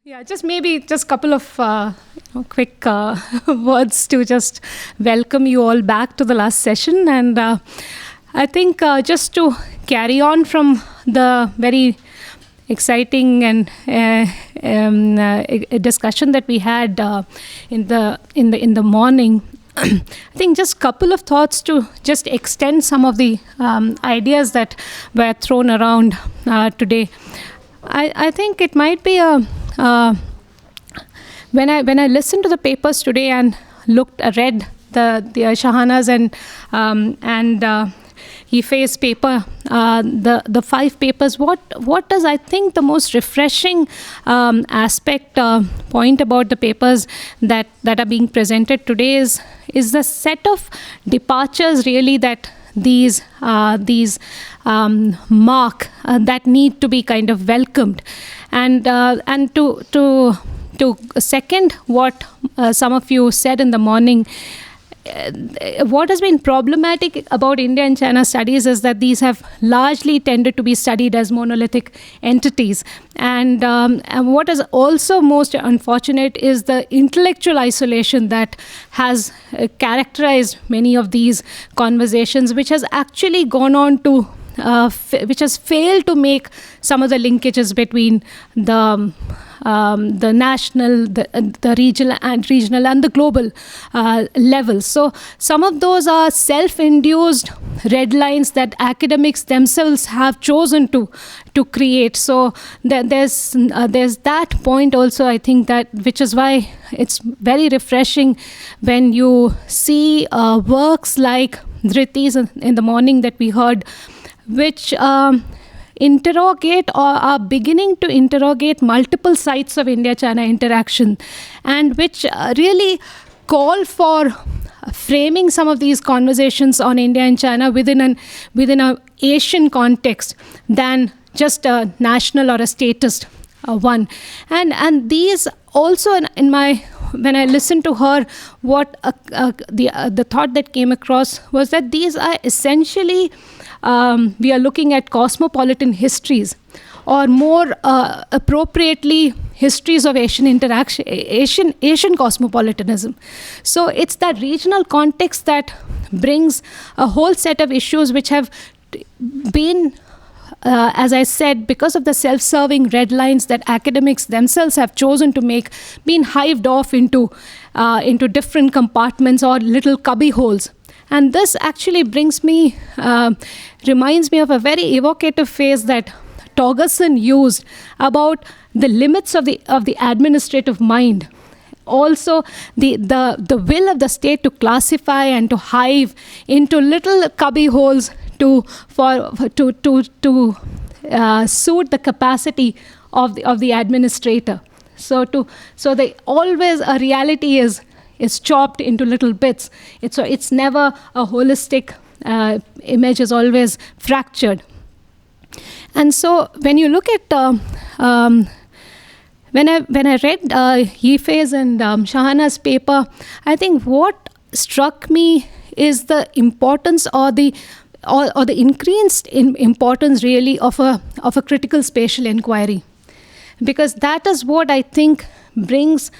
Yeah, just maybe just couple of quick words to just welcome you all back to the last session. And I think just to carry on from the very exciting and discussion that we had in the morning. I think just couple of thoughts to just extend some of the ideas that were thrown around today. I think it might be when I listened to the papers today and read the Shahana's and Yifei's paper, the 5 papers. What does I think the most refreshing aspect point about the papers that are being presented today is the set of departures really that these mark that need to be kind of welcomed, and to second what some of you said in the morning. What has been problematic about India and China studies is that these have largely tended to be studied as monolithic entities. And what is also most unfortunate is the intellectual isolation that has characterized many of these conversations, which has actually gone on to which has failed to make some of the linkages between the national, the regional and the global levels. So some of those are self-induced red lines that academics themselves have chosen to create. So there's that point also, I think, that which is why it's very refreshing when you see works like Dhriti's in the morning that we heard, which interrogate or are beginning to interrogate multiple sides of India-China interaction, and which really call for framing some of these conversations on India and China within an Asian context than just a national or a statist one. And these also when I listened to her, what the thought that came across was that these are essentially we are looking at cosmopolitan histories, or more appropriately, histories of Asian interaction, Asian cosmopolitanism. So it's that regional context that brings a whole set of issues which have been, as I said, because of the self-serving red lines that academics themselves have chosen to make, been hived off into different compartments or little cubby holes. And this actually reminds me of a very evocative phrase that Torgerson used about the limits of the administrative mind. Also, the will of the state to classify and to hive into little cubby holes to suit the capacity of the administrator. So always a reality is chopped into little bits. It's never a holistic image, is always fractured. And so when you look at when I read Yifei's and Shahana's paper, I think what struck me is the importance or the increased importance really of a critical spatial inquiry, because that is what I think brings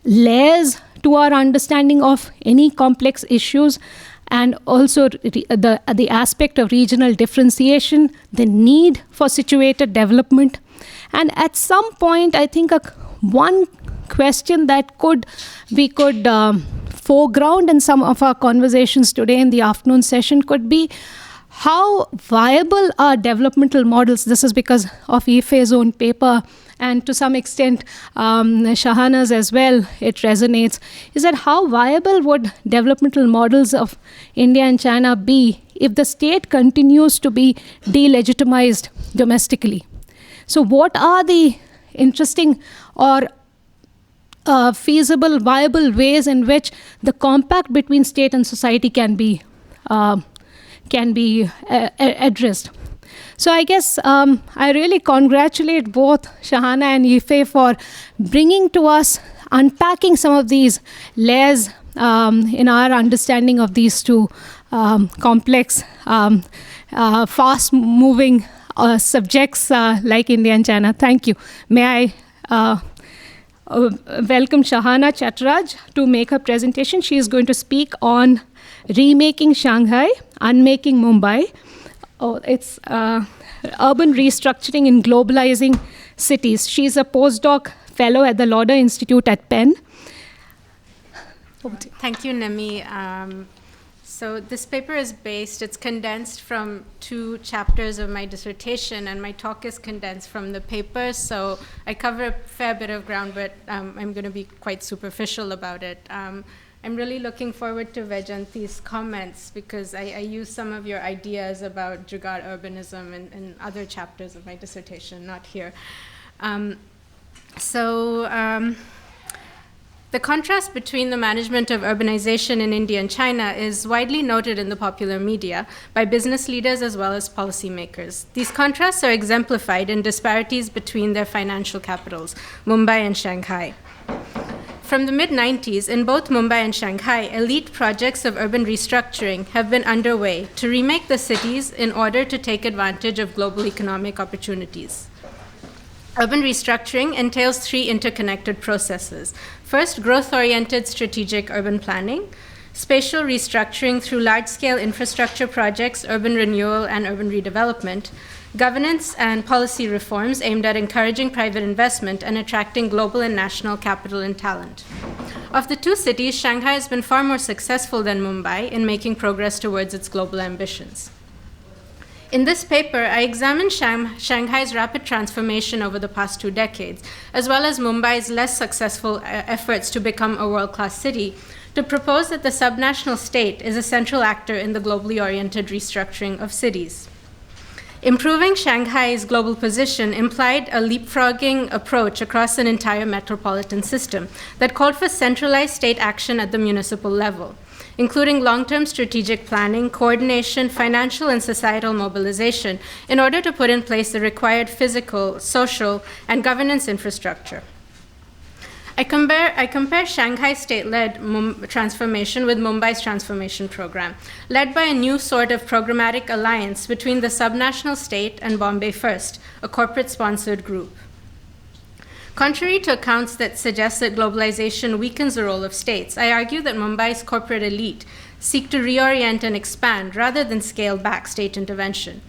layers to our understanding of any complex issues, and also the aspect of regional differentiation, the need for situated development. And at some point, I think one question that we could foreground in some of our conversations today in the afternoon session could be, how viable are developmental models? This is because of Yifei's own paper, and to some extent Shahana's as well, it resonates, is that how viable would developmental models of India and China be if the state continues to be delegitimized domestically? So what are the interesting or feasible, viable ways in which the compact between state and society can be addressed? So I guess I really congratulate both Shahana and Yifei for bringing to us, unpacking some of these layers in our understanding of these two complex, fast-moving subjects like India and China. Thank you. May I welcome Shahana Chattaraj to make her presentation. She is going to speak on Remaking Shanghai, Unmaking Mumbai. It's urban restructuring in globalizing cities. She's a postdoc fellow at the Lauder Institute at Penn. Thank you, Nemi. So this paper is it's condensed from 2 chapters of my dissertation, and my talk is condensed from the paper, so I cover a fair bit of ground, but I'm going to be quite superficial about it. I'm really looking forward to Vaijayanti's comments, because I use some of your ideas about Jugaad urbanism in other chapters of my dissertation, not here. The contrast between the management of urbanization in India and China is widely noted in the popular media by business leaders as well as policymakers. These contrasts are exemplified in disparities between their financial capitals, Mumbai and Shanghai. From the mid-90s, in both Mumbai and Shanghai, elite projects of urban restructuring have been underway to remake the cities in order to take advantage of global economic opportunities. Urban restructuring entails 3 interconnected processes. First, growth-oriented strategic urban planning, spatial restructuring through large-scale infrastructure projects, urban renewal, and urban redevelopment, governance and policy reforms aimed at encouraging private investment and attracting global and national capital and talent. Of the 2 cities, Shanghai has been far more successful than Mumbai in making progress towards its global ambitions. In this paper, I examined Shanghai's rapid transformation over the past 2 decades, as well as Mumbai's less successful efforts to become a world-class city, to propose that the subnational state is a central actor in the globally oriented restructuring of cities. Improving Shanghai's global position implied a leapfrogging approach across an entire metropolitan system that called for centralized state action at the municipal level, including long-term strategic planning, coordination, financial and societal mobilization, in order to put in place the required physical, social, and governance infrastructure. I compare Shanghai's state-led transformation with Mumbai's transformation program, led by a new sort of programmatic alliance between the subnational state and Bombay First, a corporate-sponsored group. Contrary to accounts that suggest that globalization weakens the role of states, I argue that Mumbai's corporate elite seek to reorient and expand rather than scale back state intervention.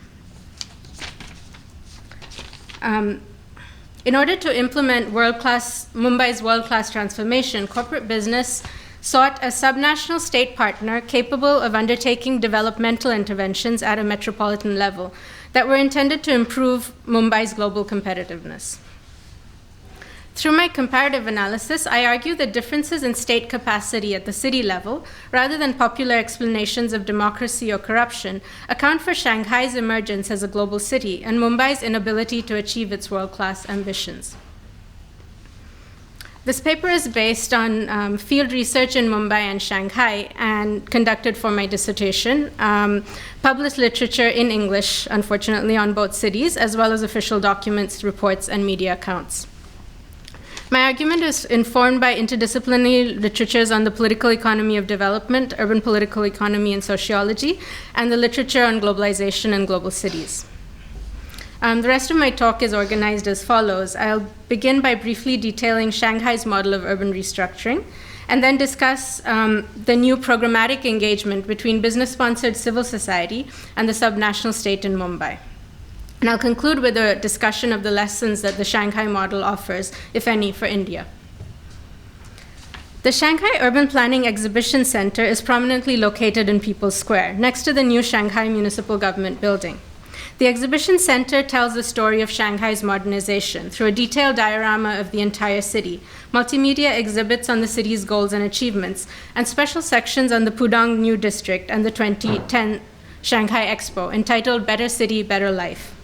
In order to implement Mumbai's world-class transformation, corporate business sought a subnational state partner capable of undertaking developmental interventions at a metropolitan level that were intended to improve Mumbai's global competitiveness. Through my comparative analysis, I argue that differences in state capacity at the city level, rather than popular explanations of democracy or corruption, account for Shanghai's emergence as a global city and Mumbai's inability to achieve its world-class ambitions. This paper is based on field research in Mumbai and Shanghai and conducted for my dissertation, published literature in English, unfortunately, on both cities, as well as official documents, reports, and media accounts. My argument is informed by interdisciplinary literatures on the political economy of development, urban political economy and sociology, and the literature on globalization and global cities. The rest of my talk is organized as follows. I'll begin by briefly detailing Shanghai's model of urban restructuring, and then discuss the new programmatic engagement between business-sponsored civil society and the subnational state in Mumbai. And I'll conclude with a discussion of the lessons that the Shanghai model offers, if any, for India. The Shanghai Urban Planning Exhibition Center is prominently located in People's Square, next to the new Shanghai Municipal Government building. The exhibition center tells the story of Shanghai's modernization through a detailed diorama of the entire city, multimedia exhibits on the city's goals and achievements, and special sections on the Pudong New District and the 2010 Shanghai Expo, entitled Better City, Better Life.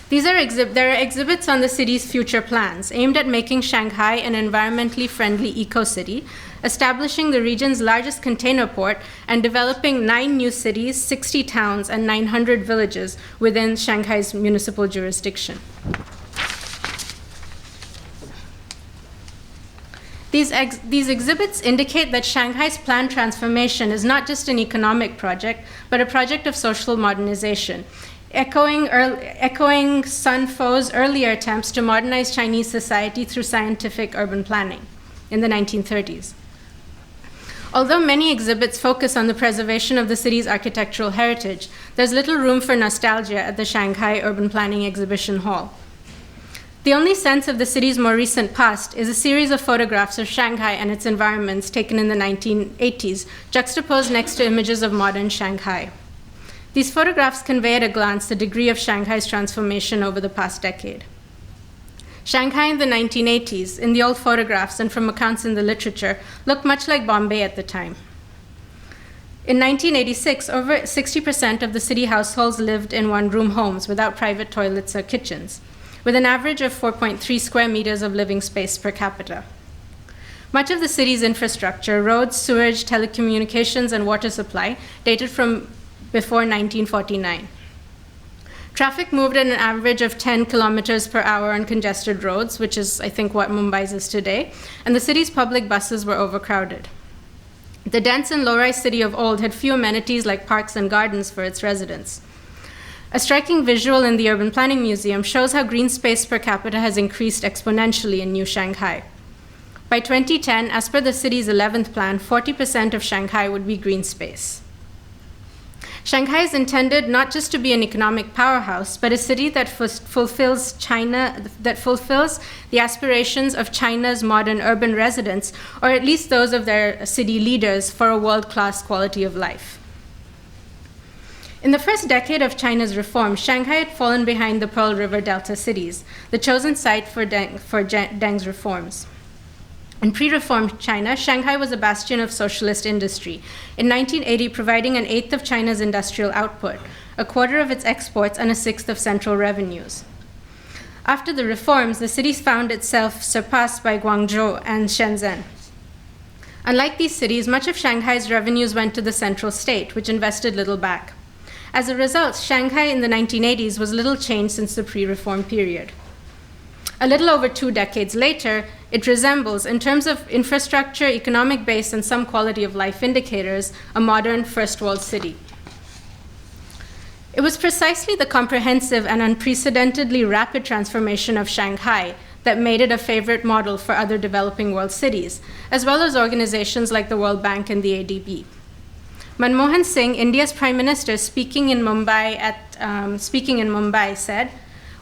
There are exhibits on the city's future plans, aimed at making Shanghai an environmentally friendly eco-city, establishing the region's largest container port, and developing 9 new cities, 60 towns, and 900 villages within Shanghai's municipal jurisdiction. These exhibits indicate that Shanghai's planned transformation is not just an economic project, but a project of social modernization. echoing Sun Fo's earlier attempts to modernize Chinese society through scientific urban planning in the 1930s. Although many exhibits focus on the preservation of the city's architectural heritage, there's little room for nostalgia at the Shanghai Urban Planning Exhibition Hall. The only sense of the city's more recent past is a series of photographs of Shanghai and its environments taken in the 1980s, juxtaposed next to images of modern Shanghai. These photographs convey at a glance the degree of Shanghai's transformation over the past decade. Shanghai in the 1980s, in the old photographs and from accounts in the literature, looked much like Bombay at the time. In 1986, over 60% of the city households lived in one-room homes without private toilets or kitchens, with an average of 4.3 square meters of living space per capita. Much of the city's infrastructure, roads, sewage, telecommunications, and water supply, dated from before 1949. Traffic moved at an average of 10 kilometers per hour on congested roads, which is, I think, what Mumbai's is today, and the city's public buses were overcrowded. The dense and low-rise city of old had few amenities like parks and gardens for its residents. A striking visual in the Urban Planning Museum shows how green space per capita has increased exponentially in New Shanghai. By 2010, as per the city's 11th plan, 40% of Shanghai would be green space. Shanghai is intended not just to be an economic powerhouse, but a city that fulfills the aspirations of China's modern urban residents, or at least those of their city leaders, for a world-class quality of life. In the first decade of China's reform, Shanghai had fallen behind the Pearl River Delta cities, the chosen site for Deng's reforms. In pre-reform China, Shanghai was a bastion of socialist industry, in 1980 providing an eighth of China's industrial output, a quarter of its exports, and a sixth of central revenues. After the reforms, the city found itself surpassed by Guangzhou and Shenzhen. Unlike these cities, much of Shanghai's revenues went to the central state, which invested little back. As a result, Shanghai in the 1980s was little changed since the pre-reform period. A little over 2 decades later, it resembles, in terms of infrastructure, economic base, and some quality of life indicators, a modern first world city. It was precisely the comprehensive and unprecedentedly rapid transformation of Shanghai that made it a favorite model for other developing world cities, as well as organizations like the World Bank and the ADB. Manmohan Singh, India's Prime Minister, speaking in Mumbai, said,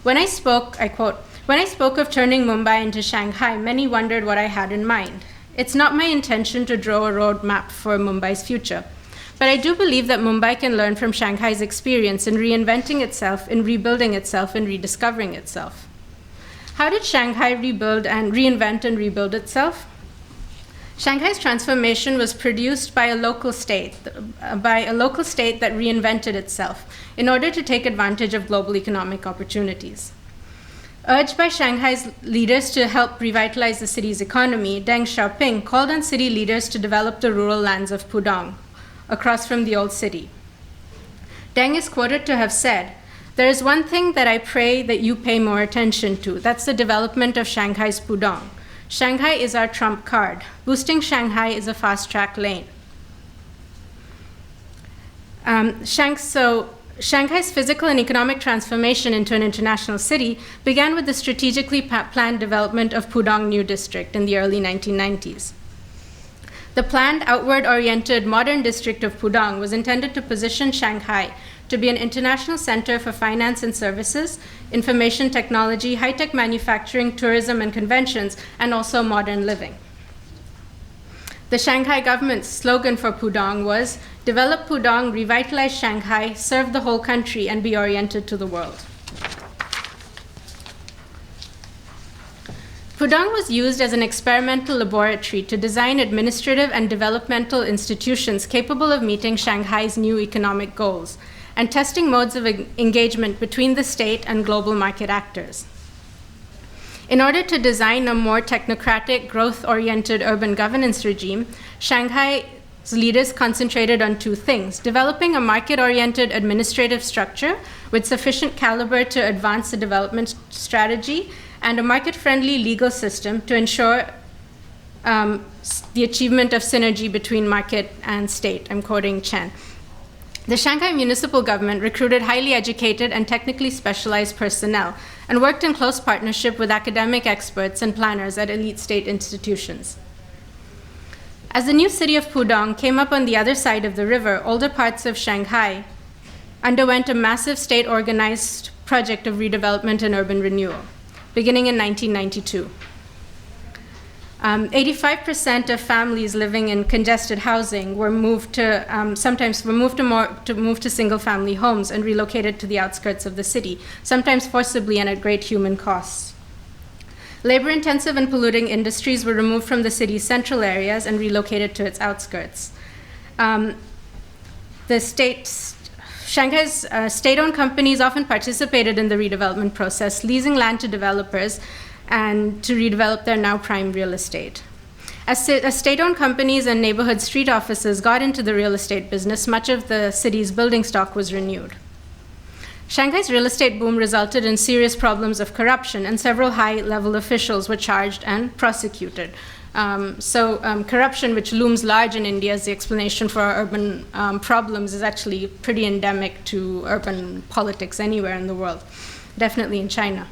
I quote, "When I spoke of turning Mumbai into Shanghai, many wondered what I had in mind. It's not my intention to draw a roadmap for Mumbai's future, but I do believe that Mumbai can learn from Shanghai's experience in reinventing itself, in rebuilding itself, in rediscovering itself." How did Shanghai reinvent and rebuild itself? Shanghai's transformation was produced by a local state that reinvented itself in order to take advantage of global economic opportunities. Urged by Shanghai's leaders to help revitalize the city's economy, Deng Xiaoping called on city leaders to develop the rural lands of Pudong, across from the old city. Deng is quoted to have said, "There is one thing that I pray that you pay more attention to. That's the development of Shanghai's Pudong. Shanghai is our trump card. Boosting Shanghai is a fast-track lane." Shanghai's physical and economic transformation into an international city began with the strategically planned development of Pudong New District in the early 1990s. The planned, outward-oriented modern district of Pudong was intended to position Shanghai to be an international center for finance and services, information technology, high-tech manufacturing, tourism and conventions, and also modern living. The Shanghai government's slogan for Pudong was, "Develop Pudong, revitalize Shanghai, serve the whole country, and be oriented to the world." Pudong was used as an experimental laboratory to design administrative and developmental institutions capable of meeting Shanghai's new economic goals and testing modes of engagement between the state and global market actors. In order to design a more technocratic, growth-oriented urban governance regime, Shanghai's leaders concentrated on 2 things: developing a market-oriented administrative structure with sufficient caliber to advance the development strategy, and a market-friendly legal system to ensure the achievement of synergy between market and state. I'm quoting Chen. The Shanghai municipal government recruited highly educated and technically specialized personnel and worked in close partnership with academic experts and planners at elite state institutions. As the new city of Pudong came up on the other side of the river, older parts of Shanghai underwent a massive state-organized project of redevelopment and urban renewal, beginning in 1992. 85% of families living in congested housing were moved to, single-family homes and relocated to the outskirts of the city, sometimes forcibly and at great human costs. Labor-intensive and polluting industries were removed from the city's central areas and relocated to its outskirts. Shanghai's state-owned companies often participated in the redevelopment process, leasing land to developers and to redevelop their now prime real estate. As state-owned companies and neighborhood street offices got into the real estate business, much of the city's building stock was renewed. Shanghai's real estate boom resulted in serious problems of corruption, and several high-level officials were charged and prosecuted. Corruption, which looms large in India as the explanation for our urban problems, is actually pretty endemic to urban politics anywhere in the world, definitely in China.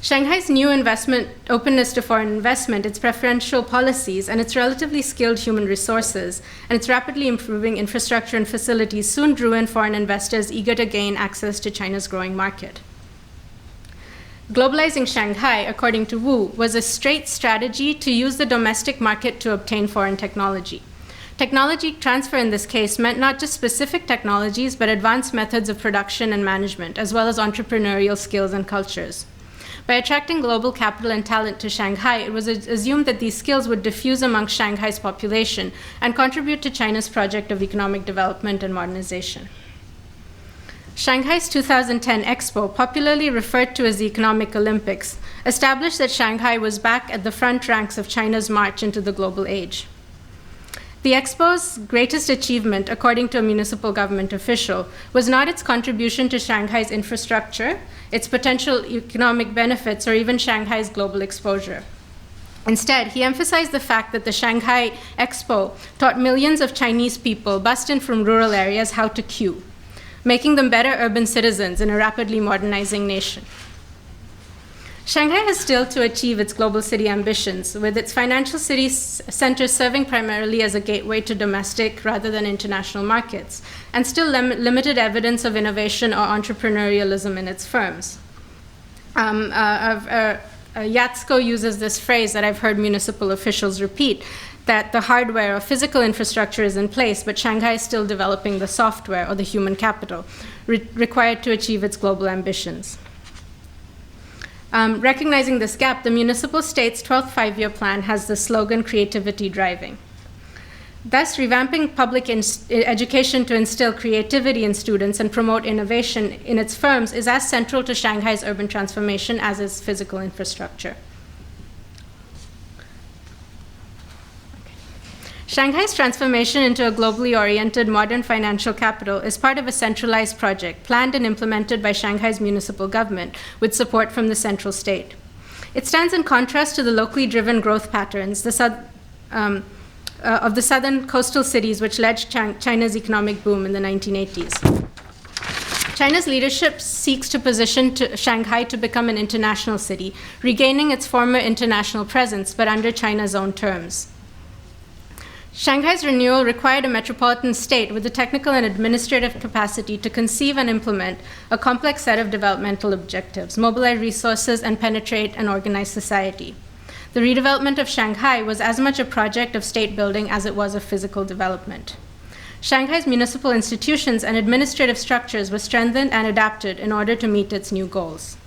Shanghai's new openness to foreign investment, its preferential policies, and its relatively skilled human resources, and its rapidly improving infrastructure and facilities soon drew in foreign investors eager to gain access to China's growing market. Globalizing Shanghai, according to Wu, was a straight strategy to use the domestic market to obtain foreign technology. Technology transfer in this case meant not just specific technologies, but advanced methods of production and management, as well as entrepreneurial skills and cultures. By attracting global capital and talent to Shanghai, it was assumed that these skills would diffuse amongst Shanghai's population and contribute to China's project of economic development and modernization. Shanghai's 2010 Expo, popularly referred to as the Economic Olympics, established that Shanghai was back at the front ranks of China's march into the global age. The Expo's greatest achievement, according to a municipal government official, was not its contribution to Shanghai's infrastructure, its potential economic benefits, or even Shanghai's global exposure. Instead, he emphasized the fact that the Shanghai Expo taught millions of Chinese people bussed in from rural areas how to queue, making them better urban citizens in a rapidly modernizing nation. Shanghai has still to achieve its global city ambitions, with its financial city center serving primarily as a gateway to domestic rather than international markets, and still limited evidence of innovation or entrepreneurialism in its firms. Yatsko uses this phrase that I've heard municipal officials repeat, that the hardware or physical infrastructure is in place, but Shanghai is still developing the software or the human capital required to achieve its global ambitions. Recognizing this gap, the municipal state's 12th five-year plan has the slogan, creativity driving. Thus, revamping public education to instill creativity in students and promote innovation in its firms is as central to Shanghai's urban transformation as its physical infrastructure. Shanghai's transformation into a globally oriented modern financial capital is part of a centralized project planned and implemented by Shanghai's municipal government with support from the central state. It stands in contrast to the locally driven growth patterns of the southern coastal cities which led China's economic boom in the 1980s. China's leadership seeks to position Shanghai to become an international city, regaining its former international presence, but under China's own terms. Shanghai's renewal required a metropolitan state with the technical and administrative capacity to conceive and implement a complex set of developmental objectives, mobilize resources, and penetrate and organize society. The redevelopment of Shanghai was as much a project of state building as it was of physical development. Shanghai's municipal institutions and administrative structures were strengthened and adapted in order to meet its new goals.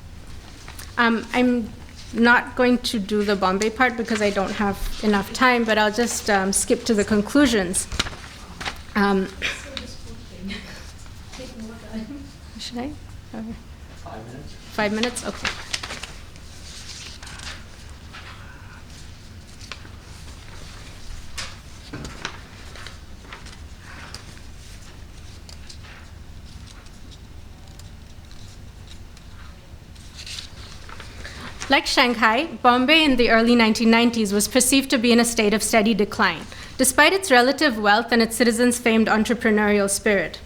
I'm not going to do the Bombay part because I don't have enough time, but I'll just skip to the conclusions. Should I? 5 minutes. 5 minutes? Okay. Like Shanghai, Bombay in the early 1990s was perceived to be in a state of steady decline, despite its relative wealth and its citizens' famed entrepreneurial spirit.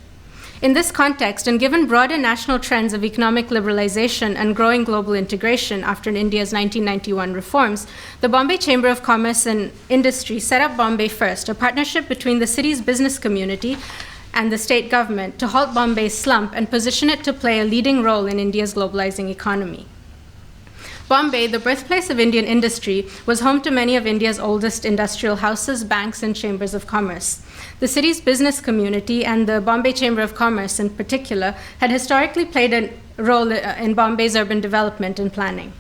In this context, and given broader national trends of economic liberalization and growing global integration after India's 1991 reforms, the Bombay Chamber of Commerce and Industry set up Bombay First, a partnership between the city's business community and the state government to halt Bombay's slump and position it to play a leading role in India's globalizing economy. Bombay, the birthplace of Indian industry, was home to many of India's oldest industrial houses, banks, and chambers of commerce. The city's business community, and the Bombay Chamber of Commerce in particular, had historically played a role in Bombay's urban development and planning.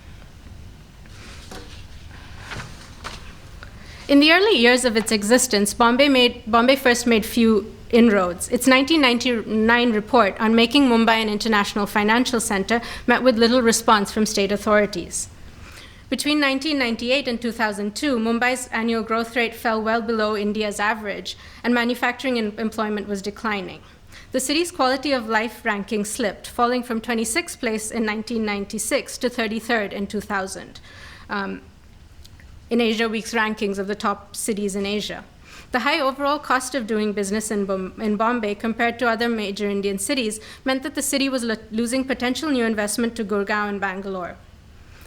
In the early years of its existence, Bombay First made few inroads. Its 1999 report on making Mumbai an international financial center met with little response from state authorities. Between 1998 and 2002, Mumbai's annual growth rate fell well below India's average, and manufacturing employment was declining. The city's quality of life ranking slipped, falling from 26th place in 1996 to 33rd in 2000, in Asia Week's rankings of the top cities in Asia. The high overall cost of doing business in Bombay compared to other major Indian cities meant that the city was losing potential new investment to Gurgaon and Bangalore.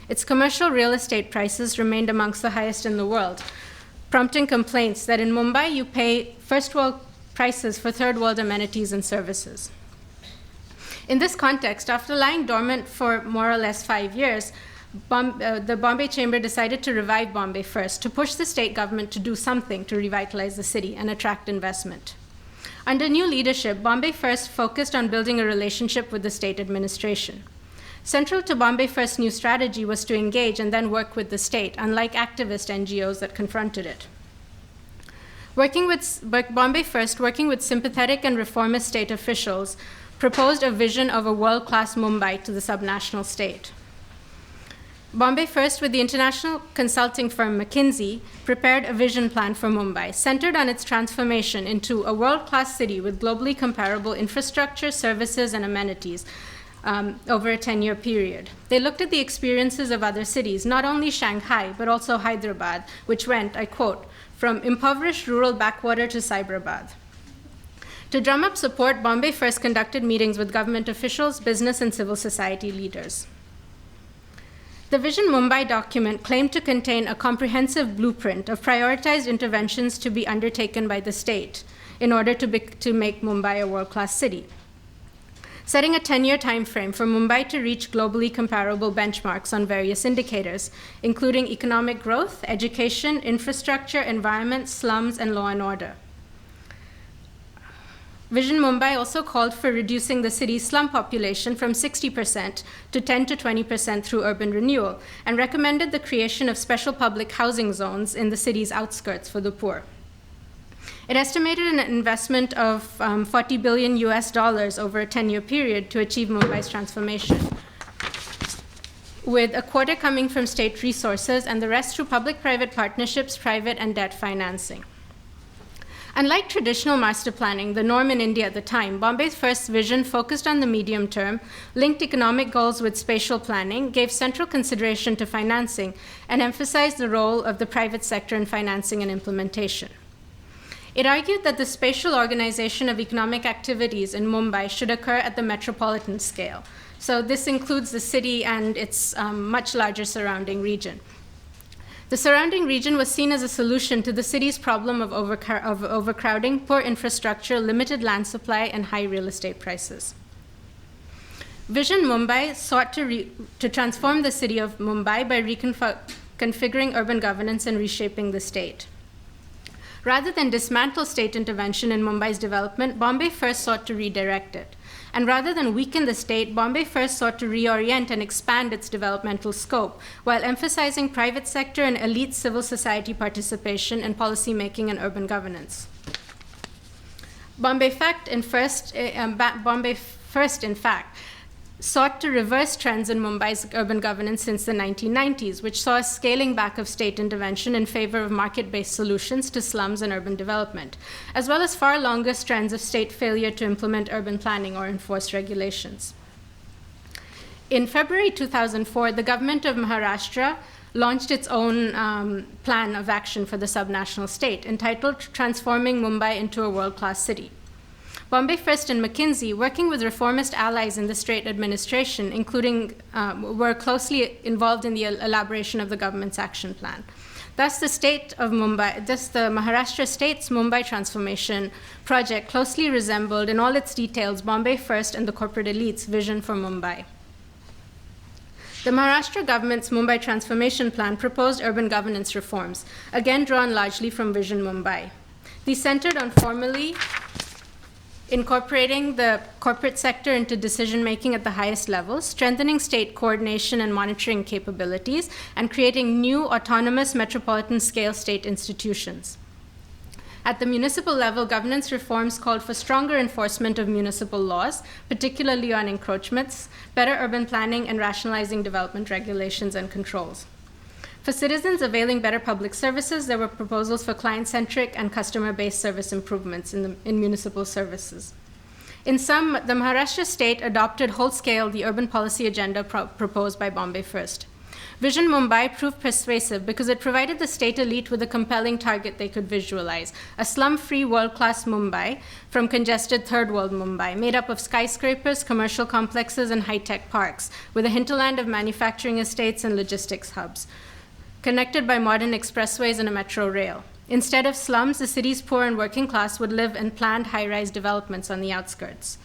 Its commercial real estate prices remained amongst the highest in the world, prompting complaints that in Mumbai you pay first world prices for third world amenities and services. In this context, after lying dormant for more or less 5 years, the Bombay Chamber decided to revive Bombay First, to push the state government to do something to revitalize the city and attract investment. Under new leadership, Bombay First focused on building a relationship with the state administration. Central to Bombay First's new strategy was to engage and then work with the state, unlike activist NGOs that confronted it. Bombay First, working with sympathetic and reformist state officials, proposed a vision of a world-class Mumbai to the subnational state. Bombay First, with the international consulting firm McKinsey, prepared a vision plan for Mumbai, centered on its transformation into a world-class city with globally comparable infrastructure, services, and amenities over a 10-year period. They looked at the experiences of other cities, not only Shanghai, but also Hyderabad, which went, I quote, from impoverished rural backwater to Cyberabad. To drum up support, Bombay First conducted meetings with government officials, business, and civil society leaders. The Vision Mumbai document claimed to contain a comprehensive blueprint of prioritized interventions to be undertaken by the state in order to make Mumbai a world-class city, setting a 10-year time frame for Mumbai to reach globally comparable benchmarks on various indicators, including economic growth, education, infrastructure, environment, slums, and law and order. Vision Mumbai also called for reducing the city's slum population from 60% to 10 to 20% through urban renewal, and recommended the creation of special public housing zones in the city's outskirts for the poor. It estimated an investment of $40 billion over a 10-year period to achieve Mumbai's transformation, with a quarter coming from state resources and the rest through public-private partnerships, private and debt financing. Unlike traditional master planning, the norm in India at the time, Bombay's First vision focused on the medium term, linked economic goals with spatial planning, gave central consideration to financing, and emphasized the role of the private sector in financing and implementation. It argued that the spatial organization of economic activities in Mumbai should occur at the metropolitan scale. So this includes the city and its much larger surrounding region. The surrounding region was seen as a solution to the city's problem of overcrowding, poor infrastructure, limited land supply, and high real estate prices. Vision Mumbai sought to transform the city of Mumbai by reconfiguring urban governance and reshaping the state. Rather than dismantle state intervention in Mumbai's development, Bombay First sought to redirect it. And rather than weaken the state, Bombay First sought to reorient and expand its developmental scope, while emphasizing private sector and elite civil society participation in policymaking and urban governance. Bombay First, in fact, sought to reverse trends in Mumbai's urban governance since the 1990s, which saw a scaling back of state intervention in favor of market-based solutions to slums and urban development, as well as far longer strands of state failure to implement urban planning or enforce regulations. In February 2004, the government of Maharashtra launched its own plan of action for the subnational state, entitled Transforming Mumbai into a World-Class City. Bombay First and McKinsey, working with reformist allies in the state administration, were closely involved in the elaboration of the government's action plan. Thus, the Maharashtra state's Mumbai transformation project closely resembled, in all its details, Bombay First and the corporate elite's vision for Mumbai. The Maharashtra government's Mumbai transformation plan proposed urban governance reforms, again drawn largely from Vision Mumbai. These centered on formally incorporating the corporate sector into decision-making at the highest levels, strengthening state coordination and monitoring capabilities, and creating new autonomous metropolitan-scale state institutions. At the municipal level, governance reforms called for stronger enforcement of municipal laws, particularly on encroachments, better urban planning, and rationalizing development regulations and controls. For citizens availing better public services, there were proposals for client-centric and customer-based service improvements in municipal services. In sum, the Maharashtra state adopted whole-scale the urban policy agenda proposed by Bombay First. Vision Mumbai proved persuasive because it provided the state elite with a compelling target they could visualize: a slum-free world-class Mumbai from congested third-world Mumbai, made up of skyscrapers, commercial complexes, and high-tech parks, with a hinterland of manufacturing estates and logistics hubs, connected by modern expressways and a metro rail. Instead of slums, the city's poor and working class would live in planned high-rise developments on the outskirts.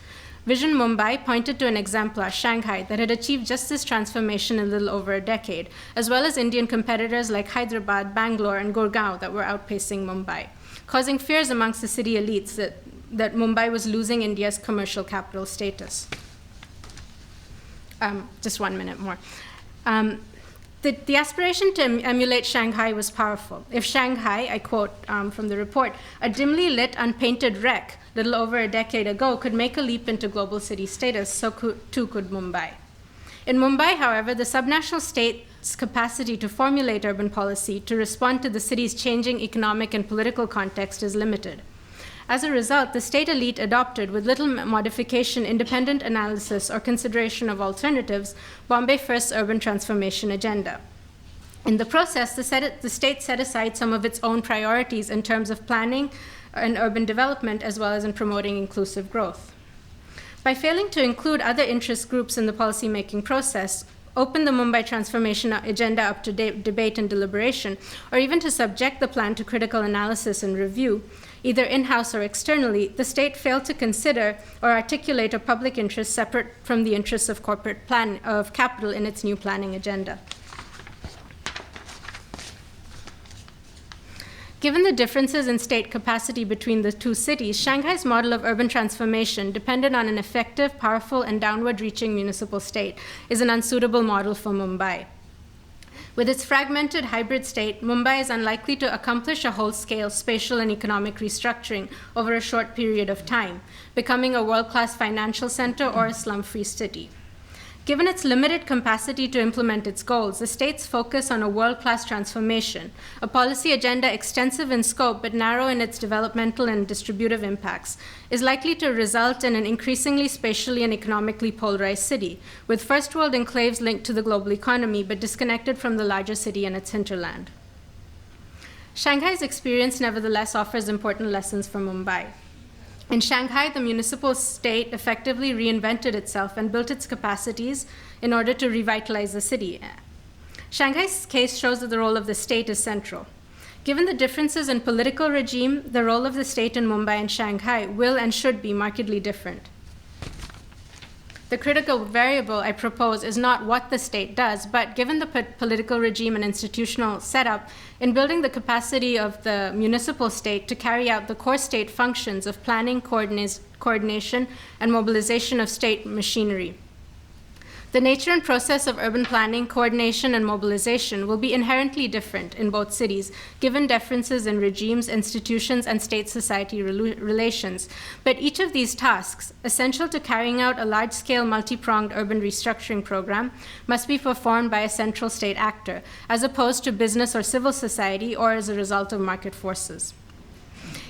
Vision Mumbai pointed to an exemplar, Shanghai, that had achieved just this transformation in a little over a decade, as well as Indian competitors like Hyderabad, Bangalore, and Gurgaon that were outpacing Mumbai, causing fears amongst the city elites that Mumbai was losing India's commercial capital status. Just 1 minute more. The aspiration to emulate Shanghai was powerful. If Shanghai, I quote from the report, a dimly lit, unpainted wreck little over a decade ago could make a leap into global city status, so too could Mumbai. In Mumbai, however, the subnational state's capacity to formulate urban policy to respond to the city's changing economic and political context is limited. As a result, the state elite adopted, with little modification, independent analysis, or consideration of alternatives, Bombay First's urban transformation agenda. In the process, the state set aside some of its own priorities in terms of planning and urban development, as well as in promoting inclusive growth. By failing to include other interest groups in the policymaking process, open the Mumbai transformation agenda up to debate and deliberation, or even to subject the plan to critical analysis and review, either in-house or externally, the state failed to consider or articulate a public interest separate from the interests of of capital in its new planning agenda. Given the differences in state capacity between the two cities, Shanghai's model of urban transformation, dependent on an effective, powerful, and downward-reaching municipal state, is an unsuitable model for Mumbai. With its fragmented hybrid state, Mumbai is unlikely to accomplish a whole-scale spatial and economic restructuring over a short period of time, becoming a world-class financial center or a slum-free city. Given its limited capacity to implement its goals, the state's focus on a world-class transformation, a policy agenda extensive in scope but narrow in its developmental and distributive impacts, is likely to result in an increasingly spatially and economically polarized city, with first-world enclaves linked to the global economy but disconnected from the larger city and its hinterland. Shanghai's experience nevertheless offers important lessons for Mumbai. In Shanghai, the municipal state effectively reinvented itself and built its capacities in order to revitalize the city. Shanghai's case shows that the role of the state is central. Given the differences in political regime, the role of the state in Mumbai and Shanghai will and should be markedly different. The critical variable I propose is not what the state does, but given the political regime and institutional setup, in building the capacity of the municipal state to carry out the core state functions of planning, coordination, and mobilization of state machinery. The nature and process of urban planning, coordination, and mobilization will be inherently different in both cities, given differences in regimes, institutions, and state-society relations. But each of these tasks, essential to carrying out a large-scale, multi-pronged urban restructuring program, must be performed by a central state actor, as opposed to business or civil society, or as a result of market forces.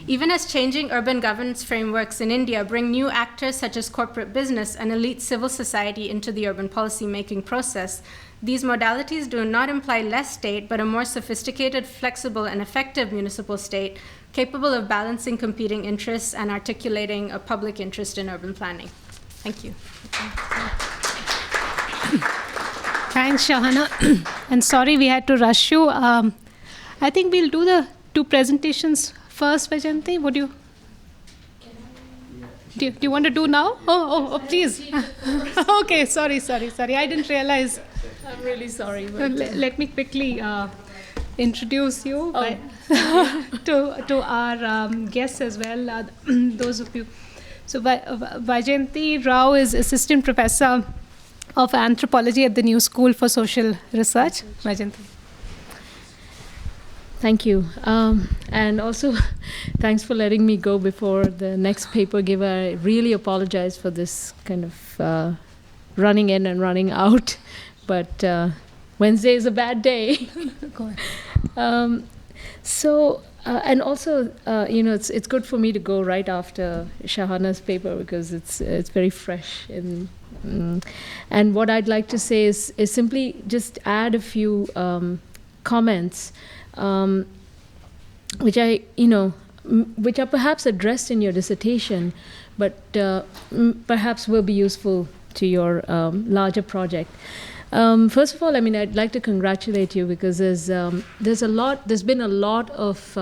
Even as changing urban governance frameworks in India bring new actors such as corporate business and elite civil society into the urban policy-making process, These modalities do not imply less state, but a more sophisticated, flexible, and effective municipal state capable of balancing competing interests and articulating a public interest in urban planning. Thank you. Thanks, Shahana. And sorry we had to rush you. I think we'll do the two presentations first, Vajanti. Would you? Do you want to do now? Oh, please. Okay, sorry. I didn't realize. I'm really sorry. Let me quickly introduce you to our guests as well, those of you. So Vajanti Rao is Assistant Professor of Anthropology at the New School for Social Research. Vajanti. Thank you. And also, thanks for letting me go before the next paper giver. I really apologize for this kind of running in and running out. But Wednesday is a bad day. And also, it's good for me to go right after Shahana's paper because it's very fresh. And what I'd like to say is simply just add a few comments, which are perhaps addressed in your dissertation, but perhaps will be useful to your larger project. First of all, I'd like to congratulate you because there's been a lot of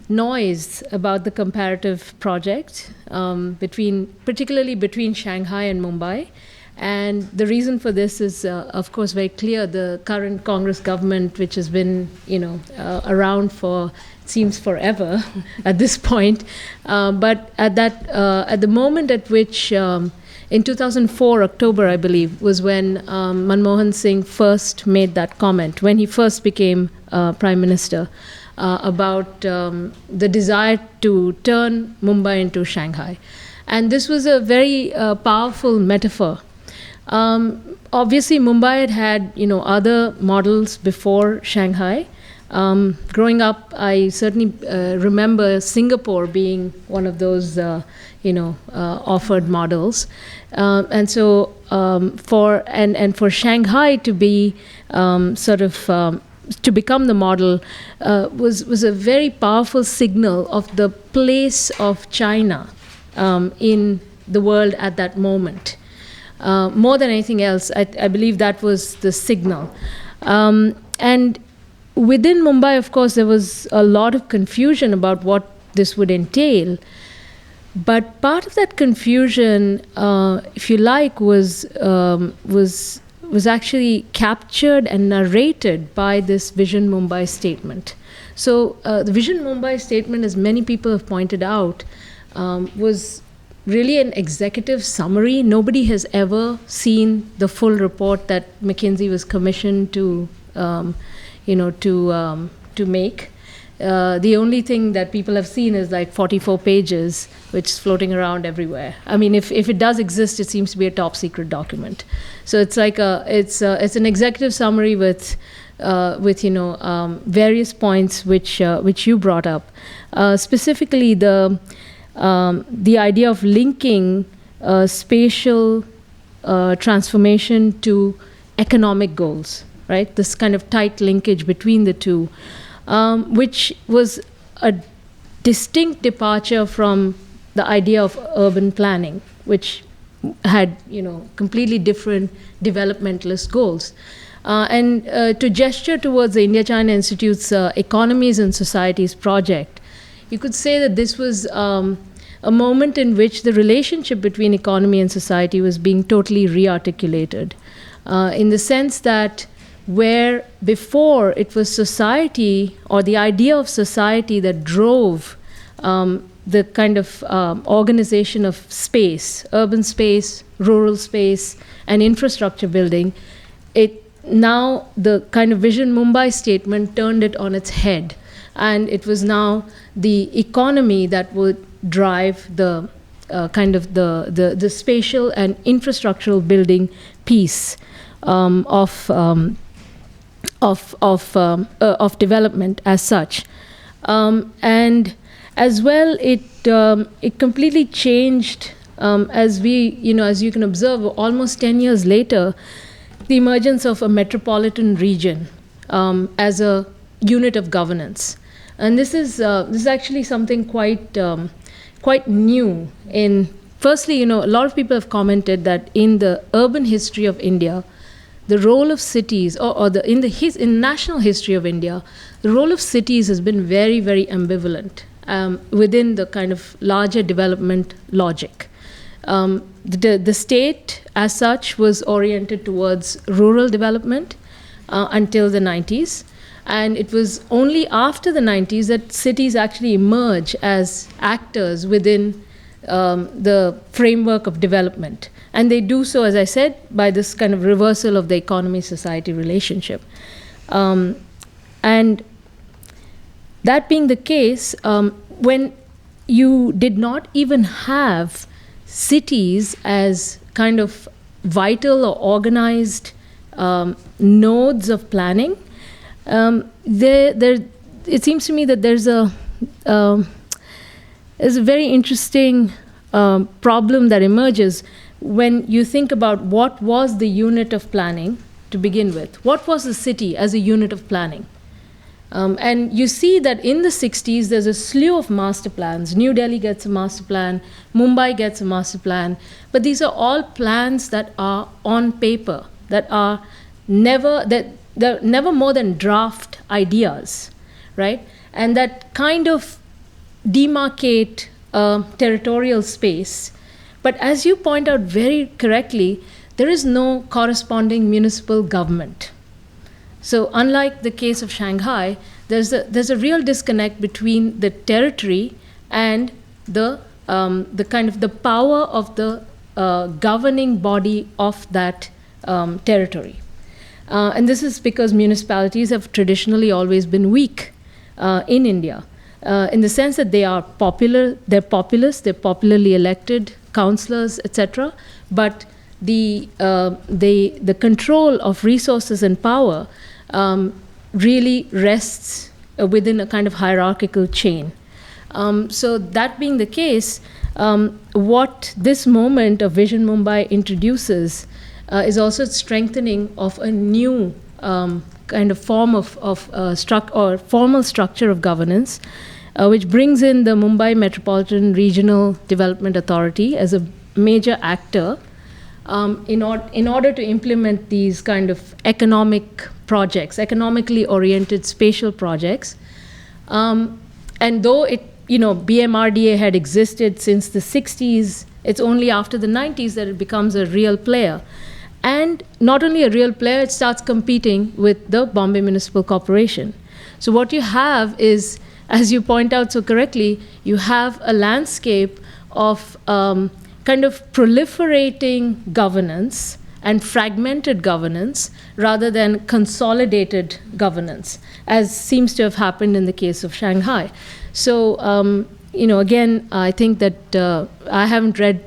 noise about the Comparative project, particularly between Shanghai and Mumbai. And the reason for this is, of course, very clear. The current Congress government, which has been, around for, it seems, forever at this point. But at the moment at which, in 2004, October, I believe, was when Manmohan Singh first made that comment, when he first became Prime Minister, about the desire to turn Mumbai into Shanghai. And this was a very powerful metaphor. Obviously, Mumbai had other models before Shanghai. Growing up, I certainly remember Singapore being one of those, offered models. And so for Shanghai to be to become the model was a very powerful signal of the place of China in the world at that moment. More than anything else, I believe that was the signal. And within Mumbai, of course, there was a lot of confusion about what this would entail. But part of that confusion, if you like, was actually captured and narrated by this Vision Mumbai statement. So the Vision Mumbai statement, as many people have pointed out, was really an executive summary. Nobody has ever seen the full report that McKinsey was commissioned to make. The only thing that people have seen is like 44 pages, which is floating around everywhere. If it does exist, it seems to be a top secret document. So it's like it's an executive summary with various points which you brought up, specifically the idea of linking spatial transformation to economic goals, right? This kind of tight linkage between the two, which was a distinct departure from the idea of urban planning, which had completely different developmentalist goals. And to gesture towards the India-China Institute's Economies and Societies project, you could say that this was a moment in which the relationship between economy and society was being totally re-articulated, in the sense that where before it was society or the idea of society that drove the kind of organization of space, urban space, rural space, and infrastructure building, now the kind of Vision Mumbai statement turned it on its head. And it was now the economy that would drive the kind of the spatial and infrastructural building piece of development as such. And as well, it completely changed as you can observe almost 10 years later. the emergence of a metropolitan region as a unit of governance. And this is actually something quite new. Firstly, a lot of people have commented that in the urban history of India, the role of cities, in national history of India, the role of cities has been very, very ambivalent within the kind of larger development logic. The state, as such, was oriented towards rural development until the 90s. And it was only after the 90s that cities actually emerge as actors within the framework of development. And they do so, as I said, by this kind of reversal of the economy-society relationship. And that being the case, when you did not even have cities as kind of vital or organized nodes of planning, it seems to me that there's a very interesting problem that emerges when you think about what was the unit of planning to begin with. What was the city as a unit of planning? And you see that in the 60s, there's a slew of master plans. New Delhi gets a master plan, Mumbai gets a master plan, but these are all plans that are on paper, that are they're never more than draft ideas, right? And that kind of demarcate territorial space. But as you point out very correctly, there is no corresponding municipal government. So unlike the case of Shanghai, there's a real disconnect between the territory and the kind of the power of the governing body of that territory. And this is because municipalities have traditionally always been weak in India, in the sense that they are popular, they're populous, they're popularly elected councillors, etc. But the control of resources and power really rests within a kind of hierarchical chain. So that being the case, what this moment of Vision Mumbai introduces is also strengthening of a new kind of form of formal structure of governance, which brings in the Mumbai Metropolitan Regional Development Authority as a major actor in order to implement these kind of economic projects, economically oriented spatial projects. And though BMRDA had existed since the 60s, it's only after the 90s that it becomes a real player. And not only a real player, it starts competing with the Bombay Municipal Corporation. So what you have is, as you point out so correctly, you have a landscape of kind of proliferating governance and fragmented governance rather than consolidated governance, as seems to have happened in the case of Shanghai. So, again, I think that I haven't read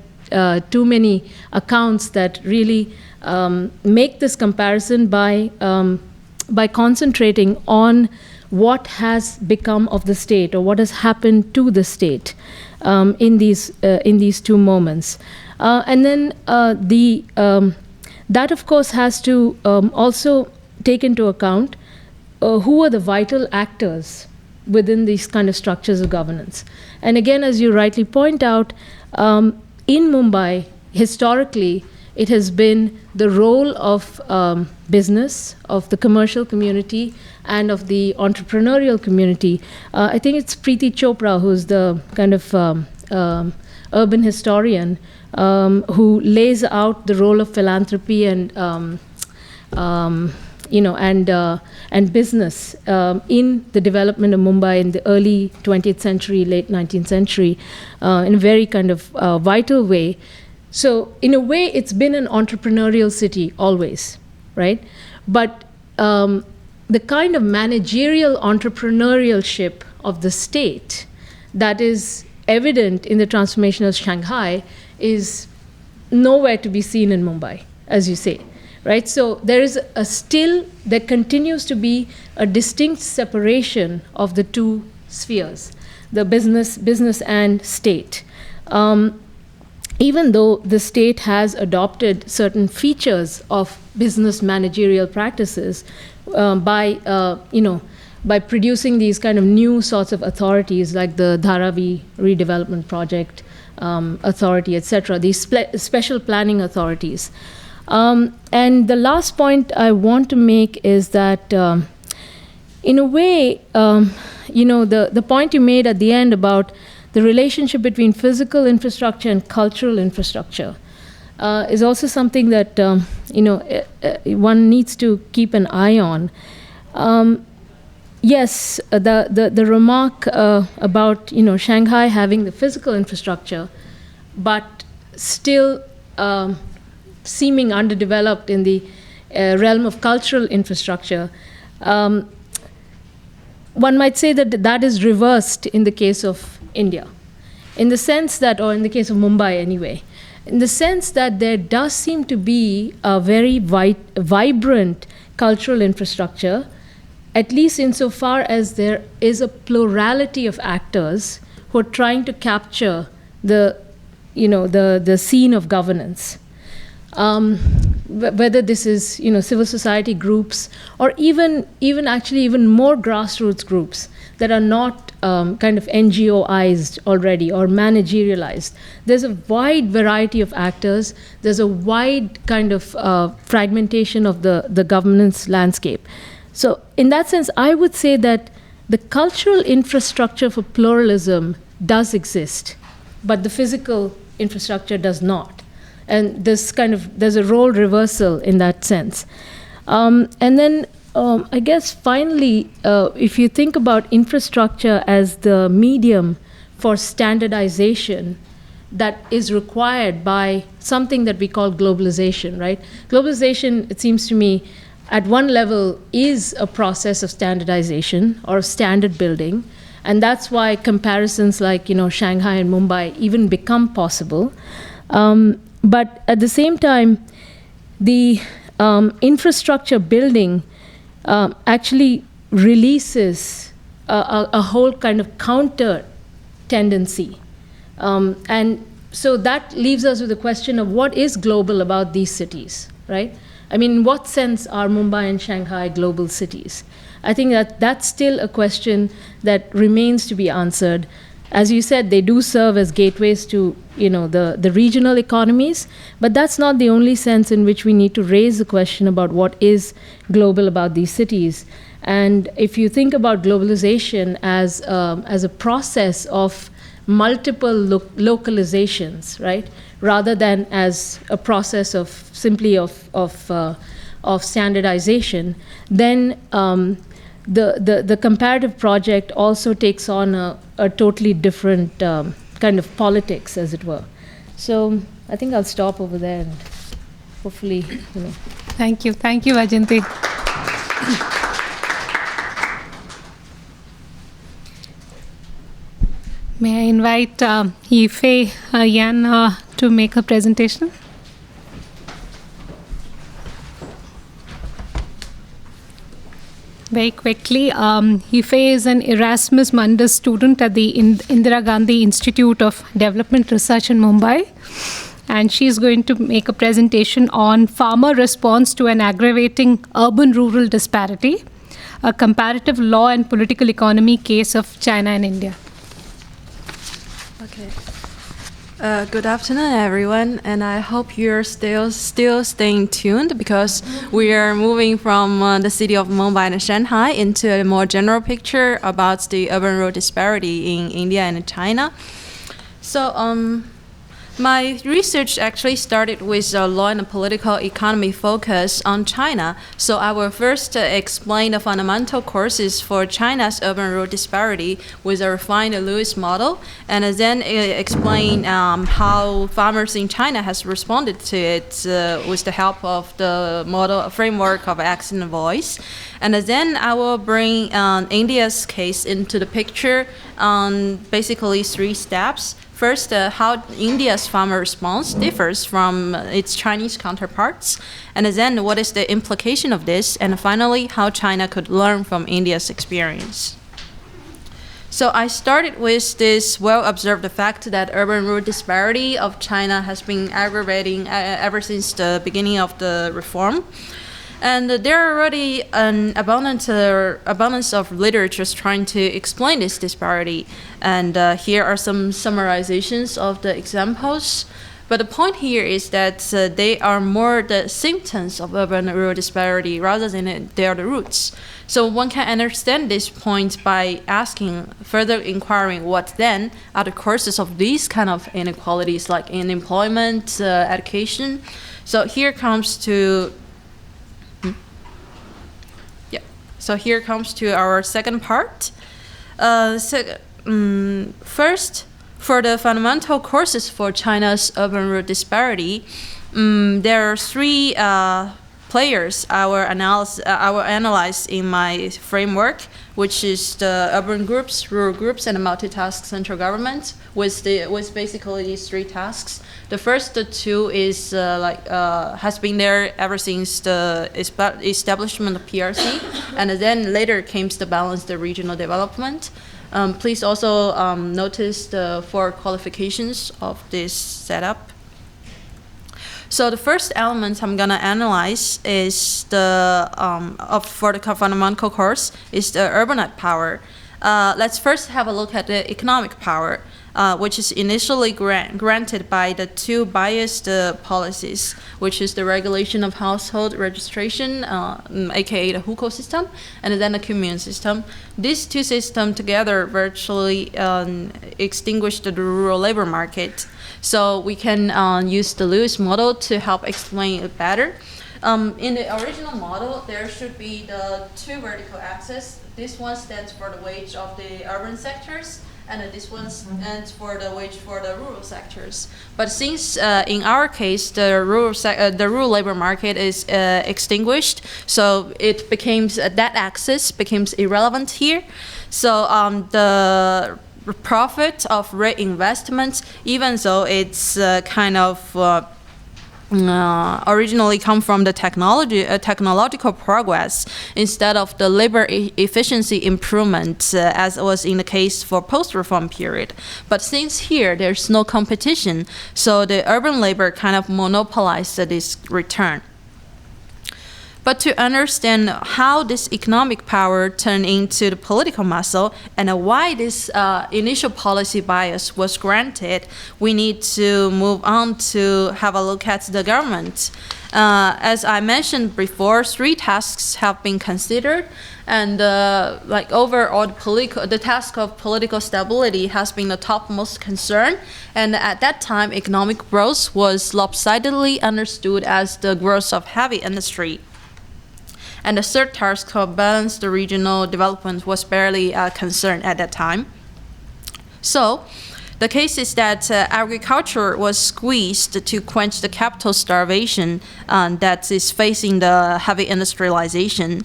too many accounts that really make this comparison by concentrating on what has become of the state or what has happened to the state in these two moments. And then that, of course, has to also take into account who are the vital actors within these kind of structures of governance. And again, as you rightly point out, in Mumbai, historically, it has been the role of business, of the commercial community, and of the entrepreneurial community. I think it's Preeti Chopra, who's the kind of urban historian, who lays out the role of philanthropy and business in the development of Mumbai in the early 20th century, late 19th century, in a very kind of vital way. So in a way, it's been an entrepreneurial city always, right? But the kind of managerial entrepreneurialship of the state that is evident in the transformation of Shanghai is nowhere to be seen in Mumbai, as you say, right? So there continues to be a distinct separation of the two spheres, the business and state. even though the state has adopted certain features of business managerial practices by producing these kind of new sorts of authorities like the Dharavi Redevelopment Project Authority, etc., these special planning authorities. And the last point I want to make is that, in a way, the point you made at the end about the relationship between physical infrastructure and cultural infrastructure is also something that one needs to keep an eye on. Yes, the remark about Shanghai having the physical infrastructure, but still seeming underdeveloped in the realm of cultural infrastructure. One might say that that is reversed in the case of India, in the sense that, or in the case of Mumbai anyway, in the sense that there does seem to be a very vibrant cultural infrastructure, at least insofar as there is a plurality of actors who are trying to capture the scene of governance. Whether this is civil society groups or even more grassroots groups that are not kind of NGOized already or managerialized. There's a wide variety of actors. There's a wide kind of fragmentation of the governance landscape. So in that sense, I would say that the cultural infrastructure for pluralism does exist, but the physical infrastructure does not. And there's a role reversal in that sense. And then I guess finally, if you think about infrastructure as the medium for standardization that is required by something that we call globalization, right? Globalization, it seems to me, at one level is a process of standardization or standard building. And that's why comparisons like, Shanghai and Mumbai even become possible. But at the same time, the infrastructure building actually releases a whole kind of counter tendency. And so that leaves us with the question of what is global about these cities, right? I mean, in what sense are Mumbai and Shanghai global cities? I think that that's still a question that remains to be answered. As you said, they do serve as gateways to the regional economies, but that's not the only sense in which we need to raise the question about what is global about these cities. And if you think about globalization as a process of multiple localizations, right, rather than as a process of simply of standardization, then the comparative project also takes on a totally different kind of politics, as it were. So I think I'll stop over there and hopefully, Thank you, Ajanti. May I invite Yifei Yan to make a presentation? Very quickly, Yifei is an Erasmus Mundus student at the Indira Gandhi Institute of Development Research in Mumbai. And she's going to make a presentation on farmer response to an aggravating urban-rural disparity, a comparative law and political economy case of China and India. Okay. Good afternoon, everyone, and I hope you're still staying tuned because we are moving from the city of Mumbai and Shanghai into a more general picture about the urban-rural disparity in India and China. So, my research actually started with a law and political economy focus on China. So I will first explain the fundamental causes for China's urban-rural disparity with a refined Lewis model, and then explain how farmers in China has responded to it with the help of the model framework of action and voice. And then I will bring India's case into the picture on basically 3 steps. First, how India's farmer response differs from its Chinese counterparts, and then what is the implication of this, and finally, how China could learn from India's experience. So I started with this well-observed fact that urban-rural disparity of China has been aggravating ever since the beginning of the reform. And there are already an abundance of literatures trying to explain this disparity. And here are some summarizations of the examples. But the point here is that they are more the symptoms of urban-rural disparity rather than they are the roots. So one can understand this point by further inquiring what then are the causes of these kind of inequalities, like in employment, education. So here comes to So here comes to our second part. First, for the fundamental causes for China's urban-rural disparity, there are three players I will analyze in my framework, which is the urban groups, rural groups, and the multitask central government, with basically these three tasks. The first two is has been there ever since the establishment of PRC, and then later came to balance the regional development. Please also notice the 4 qualifications of this setup. So the first element I'm gonna analyze is for the fundamental course is the urbanite power. Let's first have a look at the economic power, which is initially granted by the 2 biased policies, which is the regulation of household registration, aka the hukou system, and then the commune system. These 2 systems together virtually extinguished the rural labor market. So we can use the Lewis model to help explain it better. In the original model, there should be the 2 vertical axes. This one stands for the wage of the urban sectors, and this one stands for the wage for the rural sectors. But since in our case the rural labor market is extinguished, so it becomes that axis becomes irrelevant here. So the profit of reinvestment, even though it's kind of originally come from the technological progress instead of the labor efficiency improvement, as was in the case for post-reform period. But since here there's no competition, so the urban labor kind of monopolized this return. But to understand how this economic power turned into the political muscle and why this initial policy bias was granted, we need to move on to have a look at the government. As I mentioned before, 3 tasks have been considered, and overall the task of political stability has been the topmost concern. And at that time, economic growth was lopsidedly understood as the growth of heavy industry. And the third task of balance the regional development was barely concerned at that time. So the case is that agriculture was squeezed to quench the capital starvation that is facing the heavy industrialization,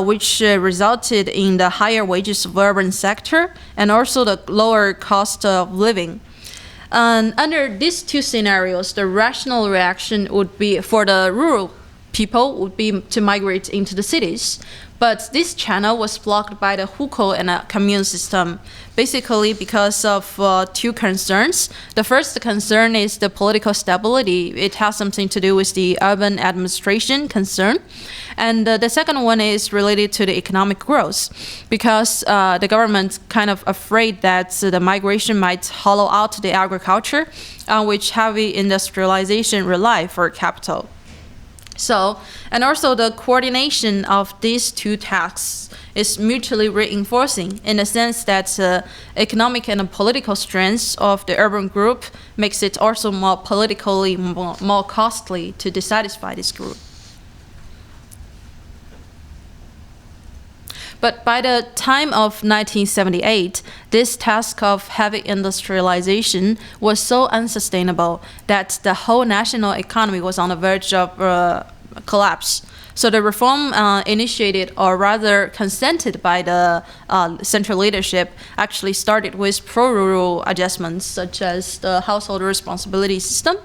which resulted in the higher wages of urban sector and also the lower cost of living. Under these 2 scenarios, the rational reaction would be for the rural people would be to migrate into the cities. But this channel was blocked by the hukou and commune system, basically because of 2 concerns. The first concern is the political stability. It has something to do with the urban administration concern. And the second one is related to the economic growth, because the government kind of afraid that the migration might hollow out the agriculture on which heavy industrialization rely for capital. So, and also the coordination of these 2 tasks is mutually reinforcing in the sense that economic and political strengths of the urban group makes it also more politically more costly to dissatisfy this group. But by the time of 1978, this task of heavy industrialization was so unsustainable that the whole national economy was on the verge of collapse. So the reform initiated, or rather consented by the central leadership, actually started with pro-rural adjustments, such as the household responsibility system.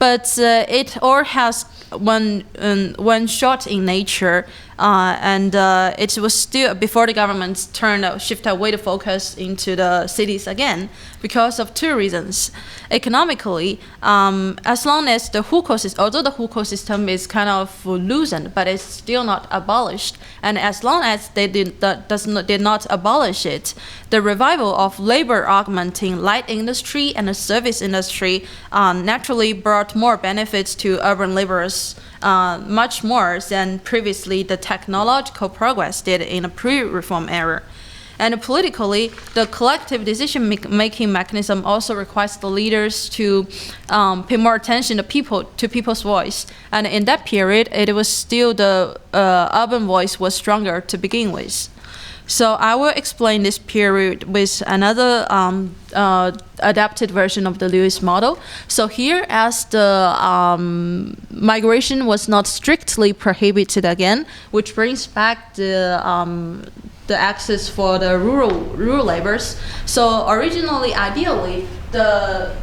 But it all has one shot in nature. and it was still before the government shift away the focus into the cities again, because of two reasons. Economically, as long as the hukou system, although the hukou system is kind of loosened, but it's still not abolished, and as long as they did not abolish it, the revival of labor augmenting light industry and the service industry naturally brought more benefits to urban laborers, much more than previously the technological progress did in a pre-reform era. And politically, the collective decision-making mechanism also requires the leaders to pay more attention to people's voice. And in that period, it was still the urban voice was stronger to begin with. So I will explain this period with another adapted version of the Lewis model. So here, as the migration was not strictly prohibited again, which brings back the access for the rural laborers. So originally, ideally, the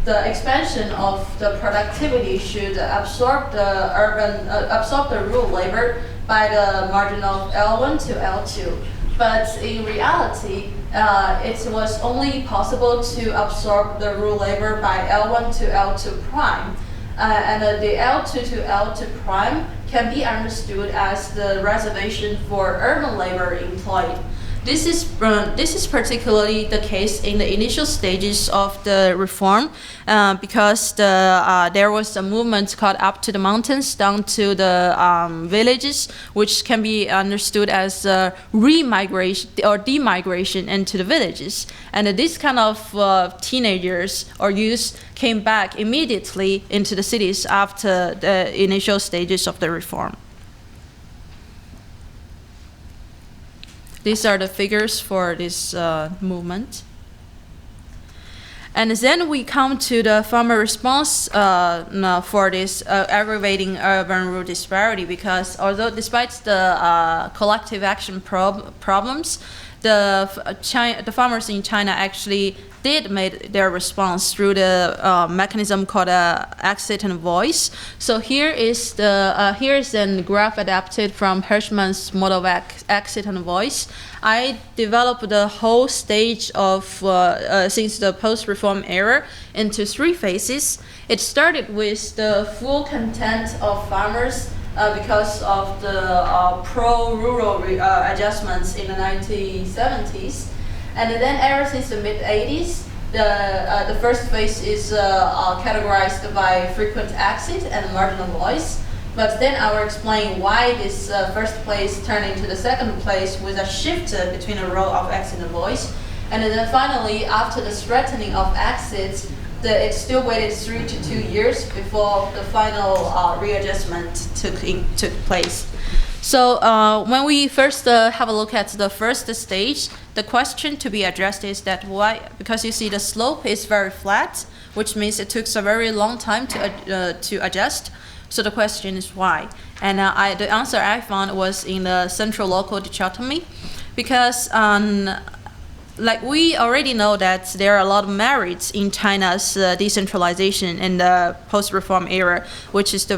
expansion of the productivity should absorb the rural labor by the margin of L1 to L2. But in reality, it was only possible to absorb the rural labor by L1 to L2 prime. And the L2 to L2 prime can be understood as the reservation for urban labor employed. This is particularly the case in the initial stages of the reform, because there was a movement called up to the mountains, down to the villages, which can be understood as remigration or demigration into the villages. And this kind of teenagers or youth came back immediately into the cities after the initial stages of the reform. These are the figures for this movement. And then we come to the farmer response for this aggravating urban-rural disparity, because although despite the collective action problems, the farmers in China actually did make their response through the mechanism called exit and voice. So here is a graph adapted from Hirschman's model of exit and voice. I developed the whole stage of since the post-reform era into three phases. It started with the full content of farmers because of the pro-rural adjustments in the 1970s. And then ever since the mid-80s, the first phase is categorized by frequent exit and marginal voice. But then I will explain why this first place turned into the second place with a shift between the role of exit and voice. And then finally, after the threatening of exits, it still waited 3 to 2 years before the final readjustment took place. So when we first have a look at the first stage, the question to be addressed is that why? Because you see the slope is very flat, which means it took a very long time to adjust. So the question is why? And the answer I found was in the central-local dichotomy, because like we already know that there are a lot of merits in China's decentralization in the post-reform era, which is the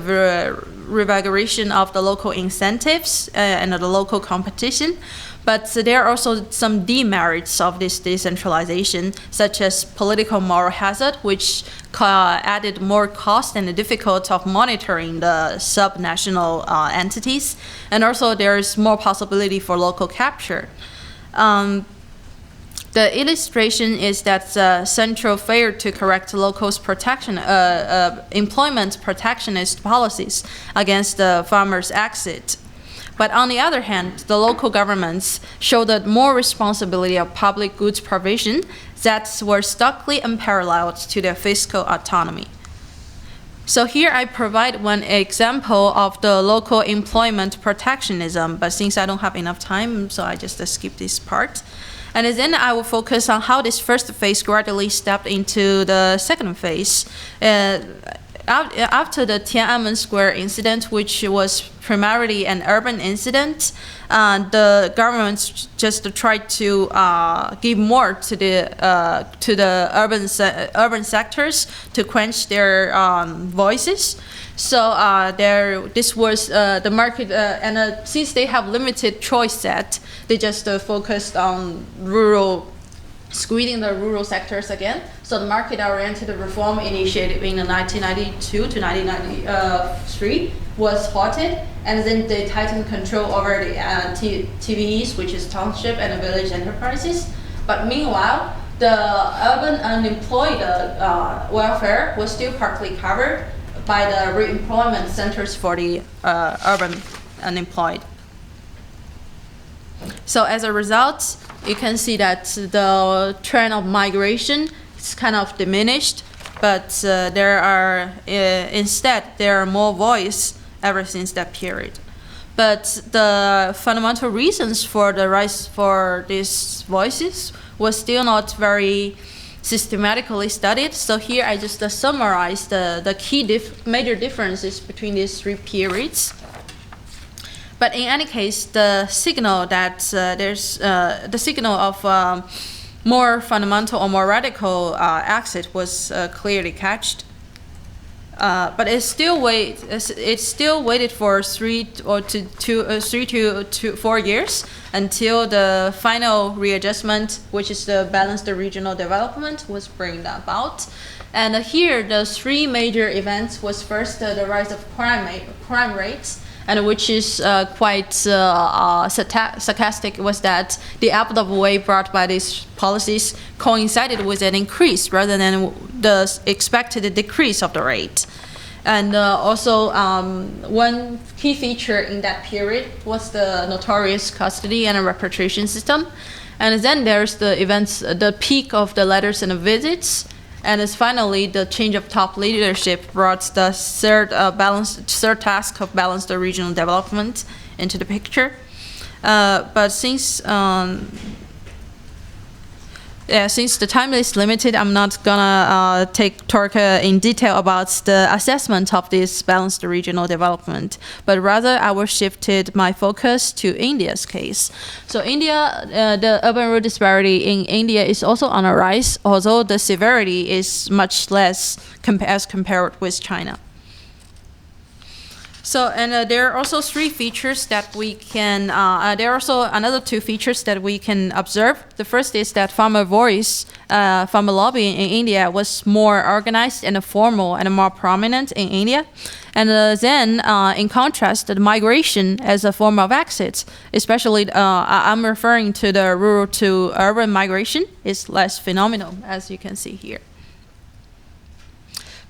revigoration of the local incentives and the local competition. But there are also some demerits of this decentralization, such as political moral hazard, which added more cost and the difficulty of monitoring the subnational entities. And also there is more possibility for local capture. The illustration is that central failure to correct locals' employment protectionist policies against the farmers' exit. But on the other hand, the local governments showed more responsibility of public goods provision that were starkly unparalleled to their fiscal autonomy. So here I provide one example of the local employment protectionism, but since I don't have enough time, so I just skip this part. And then I will focus on how this first phase gradually stepped into the second phase. after the Tiananmen Square incident, which was primarily an urban incident, the government just tried to give more to the urban sectors to quench their voices. So this was the market, and since they have limited choice set, they just focused on squeezing the rural sectors again. So the market-oriented reform initiated in 1992 to 1993 was halted, and then they tightened control over the TVEs, which is township and village enterprises. But meanwhile, the urban unemployed welfare was still partly covered by the re-employment centers for the urban unemployed. So as a result, you can see that the trend of migration is kind of diminished, but instead there are more voice ever since that period. But the fundamental reasons for the rise for these voices was still not very systematically studied. So here I just summarize the key major differences between these three periods. But in any case, the signal that the signal of more fundamental or more radical exit was clearly catched. But it still waited for 3 to 4 years until the final readjustment, which is the balanced regional development, was brought about. And here, the three major events was first the rise of crime rates, and which is quite sarcastic, was that the applicable way brought by these policies coincided with an increase rather than the expected decrease of the rate. And also, one key feature in that period was the notorious custody and repatriation system. And then there's the events, the peak of the letters and visits. And it's finally the change of top leadership brought the third task of balanced regional development into the picture. But since the time is limited, I'm not gonna talk in detail about the assessment of this balanced regional development, but rather I will shift my focus to India's case. So India, the urban-rural disparity in India is also on a rise, although the severity is much less as compared with China. So, and there are also three features that we can, there are also another two features that we can observe. The first is that farmer voice, farmer lobbying in India was more organized and formal and more prominent in India. And then, in contrast, the migration as a form of exit, especially I'm referring to the rural to urban migration, is less phenomenal, as you can see here.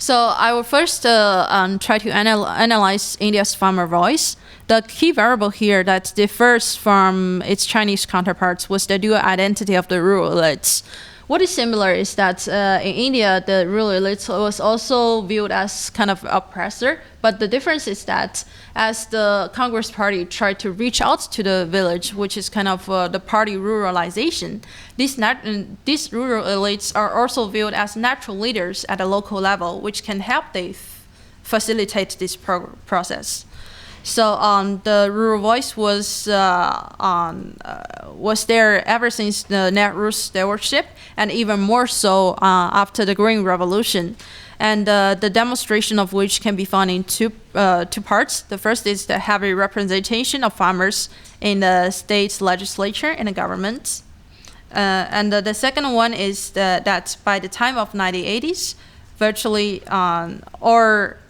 So I will first try to analyze India's farmer voice. The key variable here that differs from its Chinese counterparts was the dual identity of the rural elites. What is similar is that in India, the rural elites was also viewed as kind of oppressor, but the difference is that as the Congress Party tried to reach out to the village, which is kind of the party ruralization, these rural elites are also viewed as natural leaders at a local level, which can help facilitate this process. So the rural voice was there ever since the Nehru's stewardship, and even more so after the Green Revolution. And the demonstration of which can be found in two parts. The first is the heavy representation of farmers in the state legislature and the government. And the second one is that by the time of 1980s, virtually all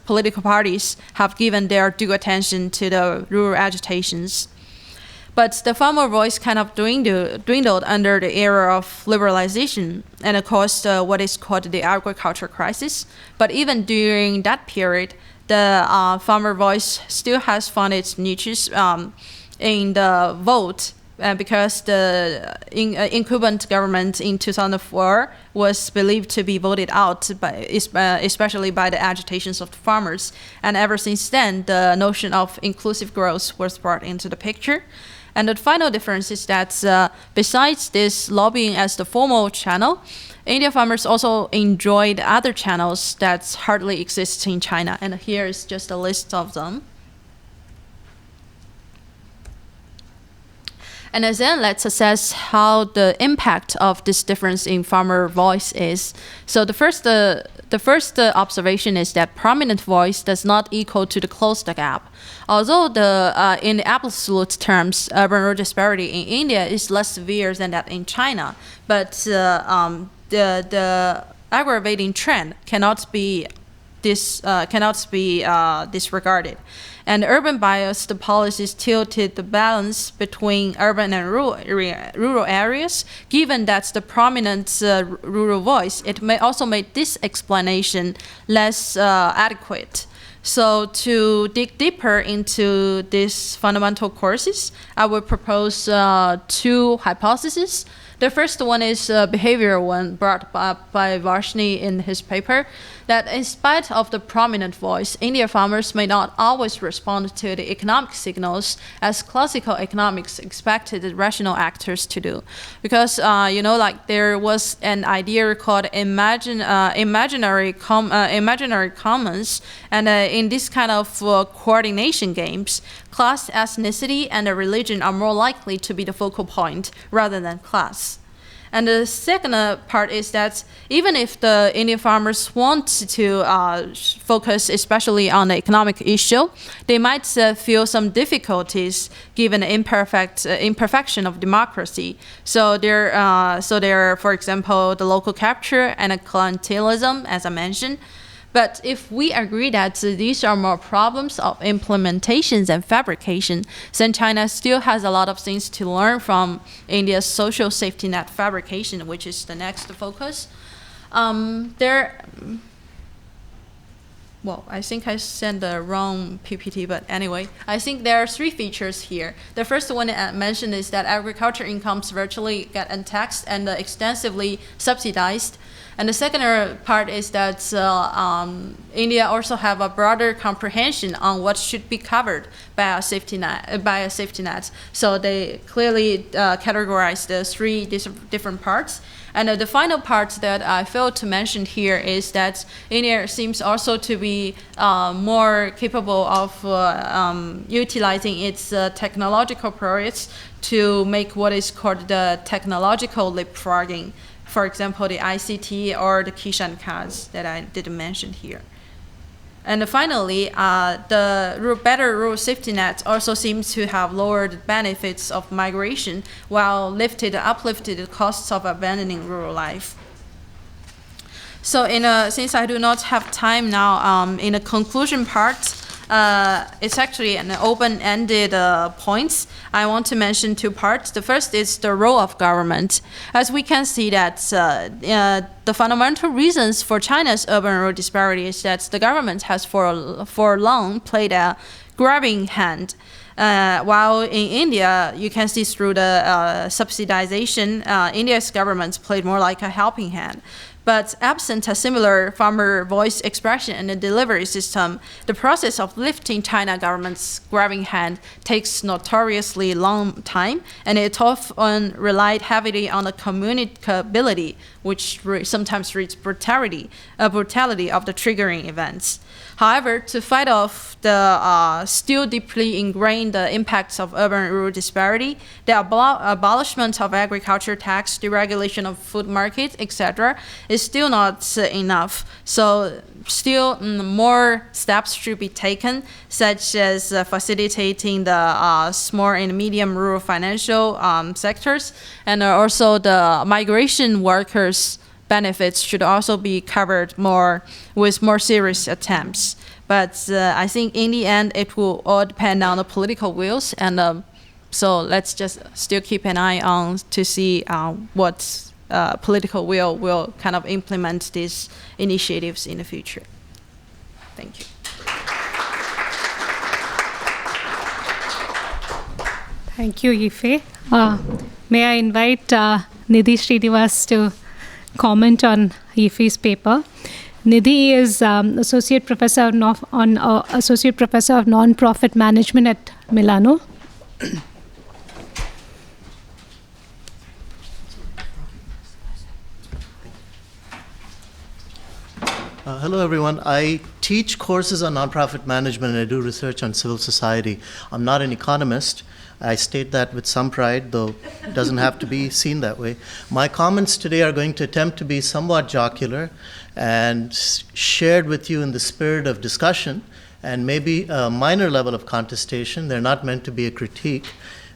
political parties have given their due attention to the rural agitations. But the farmer voice kind of dwindled under the era of liberalization and caused what is called the agriculture crisis. But even during that period, the farmer voice still has found its niches in the vote, because the incumbent government in 2004 was believed to be voted out, especially by the agitations of the farmers. And ever since then, the notion of inclusive growth was brought into the picture. And the final difference is that besides this lobbying as the formal channel, India farmers also enjoyed other channels that hardly exist in China, and here is just a list of them. And then let's assess how the impact of this difference in farmer voice is. So the first observation is that prominent voice does not equal to the closed gap. Although in absolute terms, urban-rural disparity in India is less severe than that in China, but the aggravating trend cannot be disregarded. And urban biased policies tilted the balance between urban and rural areas. Given that's the prominent rural voice, it may also make this explanation less adequate. So to dig deeper into these fundamental courses, I would propose 2 hypotheses. The first one is a behavioral one brought up by Varshney in his paper, that in spite of the prominent voice, India farmers may not always respond to the economic signals as classical economics expected rational actors to do. Because, there was an idea called imaginary commons, and in this kind of coordination games, class, ethnicity, and religion are more likely to be the focal point rather than class. And the second part is that even if the Indian farmers want to focus especially on the economic issue, they might feel some difficulties given the imperfection of democracy. So there, for example, the local capture and clientelism, as I mentioned. But if we agree that these are more problems of implementations and fabrication, then China still has a lot of things to learn from India's social safety net fabrication, which is the next focus. Well, I think I sent the wrong PPT, but anyway, I think there are 3 features here. The first one I mentioned is that agriculture incomes virtually get untaxed and extensively subsidized. And the second part is that India also have a broader comprehension on what should be covered by a safety net. So they clearly categorize the 3 different parts. And the final part that I failed to mention here is that India seems also to be more capable of utilizing its technological progress to make what is called the technological leapfrogging. For example, the ICT or the Kishan cards that I didn't mention here. And finally, the better rural safety net also seems to have lowered benefits of migration while uplifted the costs of abandoning rural life. So since I do not have time now, in the conclusion part, it's actually an open-ended points. I want to mention 2 parts. The first is the role of government. As we can see that the fundamental reasons for China's urban-rural disparity is that the government has for long played a grabbing hand. While in India, you can see through the subsidization, India's government played more like a helping hand. But absent a similar farmer voice expression and a delivery system, the process of lifting China government's grabbing hand takes notoriously long time, and it often relied heavily on the communicability, which sometimes reaches brutality of the triggering events. However, to fight off the still deeply ingrained impacts of urban-rural disparity, the abolishment of agriculture tax, deregulation of food markets, etc., is still not enough. So still more steps should be taken, such as facilitating the small and medium rural financial sectors, and also the migration workers' benefits should also be covered with more serious attempts. But I think in the end, it will all depend on the political wills, and so let's just still keep an eye on to see what political will kind of implement these initiatives in the future. Thank you. Thank you, Yifei. May I invite Nidhi Srinivas to comment on Yifei's paper. Nidhi is associate professor of non-profit management at Milano. Hello, everyone. I teach courses on nonprofit management and I do research on civil society. I'm not an economist. I state that with some pride, though it doesn't have to be seen that way. My comments today are going to attempt to be somewhat jocular and shared with you in the spirit of discussion and maybe a minor level of contestation. They're not meant to be a critique.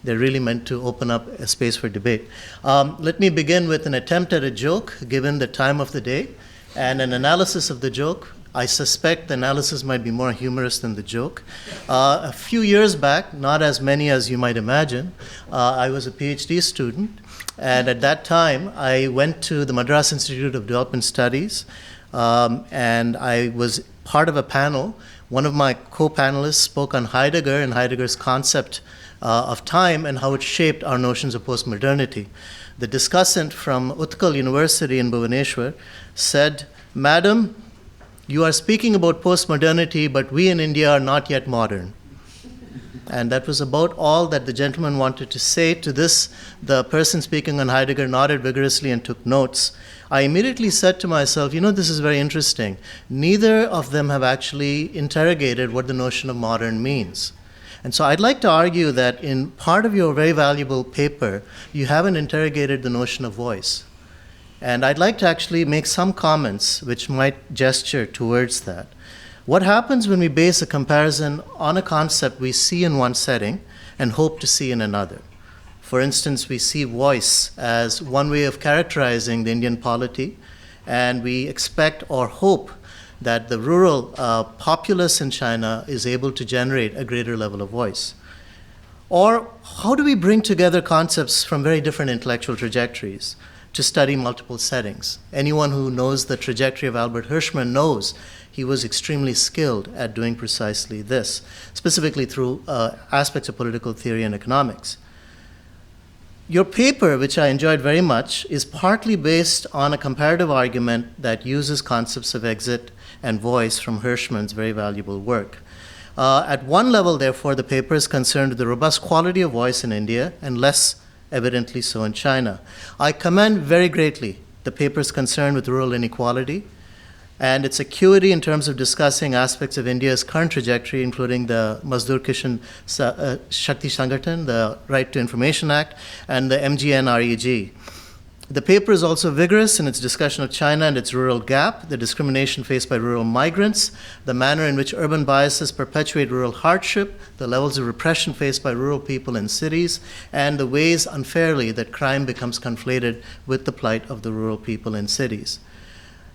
They're really meant to open up a space for debate. Let me begin with an attempt at a joke, given the time of the day, and an analysis of the joke. I suspect the analysis might be more humorous than the joke. A few years back, not as many as you might imagine, I was a PhD student, and at that time, I went to the Madras Institute of Development Studies, and I was part of a panel. One of my co-panelists spoke on Heidegger and Heidegger's concept of time and how it shaped our notions of postmodernity. The discussant from Utkal University in Bhubaneswar said, "Madam, you are speaking about postmodernity, but we in India are not yet modern." And that was about all that the gentleman wanted to say. To this, the person speaking on Heidegger nodded vigorously and took notes. I immediately said to myself, this is very interesting. Neither of them have actually interrogated what the notion of modern means. And so I'd like to argue that in part of your very valuable paper, you haven't interrogated the notion of voice. And I'd like to actually make some comments which might gesture towards that. What happens when we base a comparison on a concept we see in one setting and hope to see in another? For instance, we see voice as one way of characterizing the Indian polity, and we expect or hope that the rural populace in China is able to generate a greater level of voice. Or how do we bring together concepts from very different intellectual trajectories to study multiple settings? Anyone who knows the trajectory of Albert Hirschman knows he was extremely skilled at doing precisely this, specifically through aspects of political theory and economics. Your paper, which I enjoyed very much, is partly based on a comparative argument that uses concepts of exit and voice from Hirschman's very valuable work. At one level, therefore, the paper is concerned with the robust quality of voice in India and less evidently so in China. I commend very greatly the paper's concern with rural inequality and its acuity in terms of discussing aspects of India's current trajectory, including the Mazdoor Kishan Shakti Sangathan, the Right to Information Act, and the MGNREG. The paper is also vigorous in its discussion of China and its rural gap, the discrimination faced by rural migrants, the manner in which urban biases perpetuate rural hardship, the levels of repression faced by rural people in cities, and the ways unfairly that crime becomes conflated with the plight of the rural people in cities.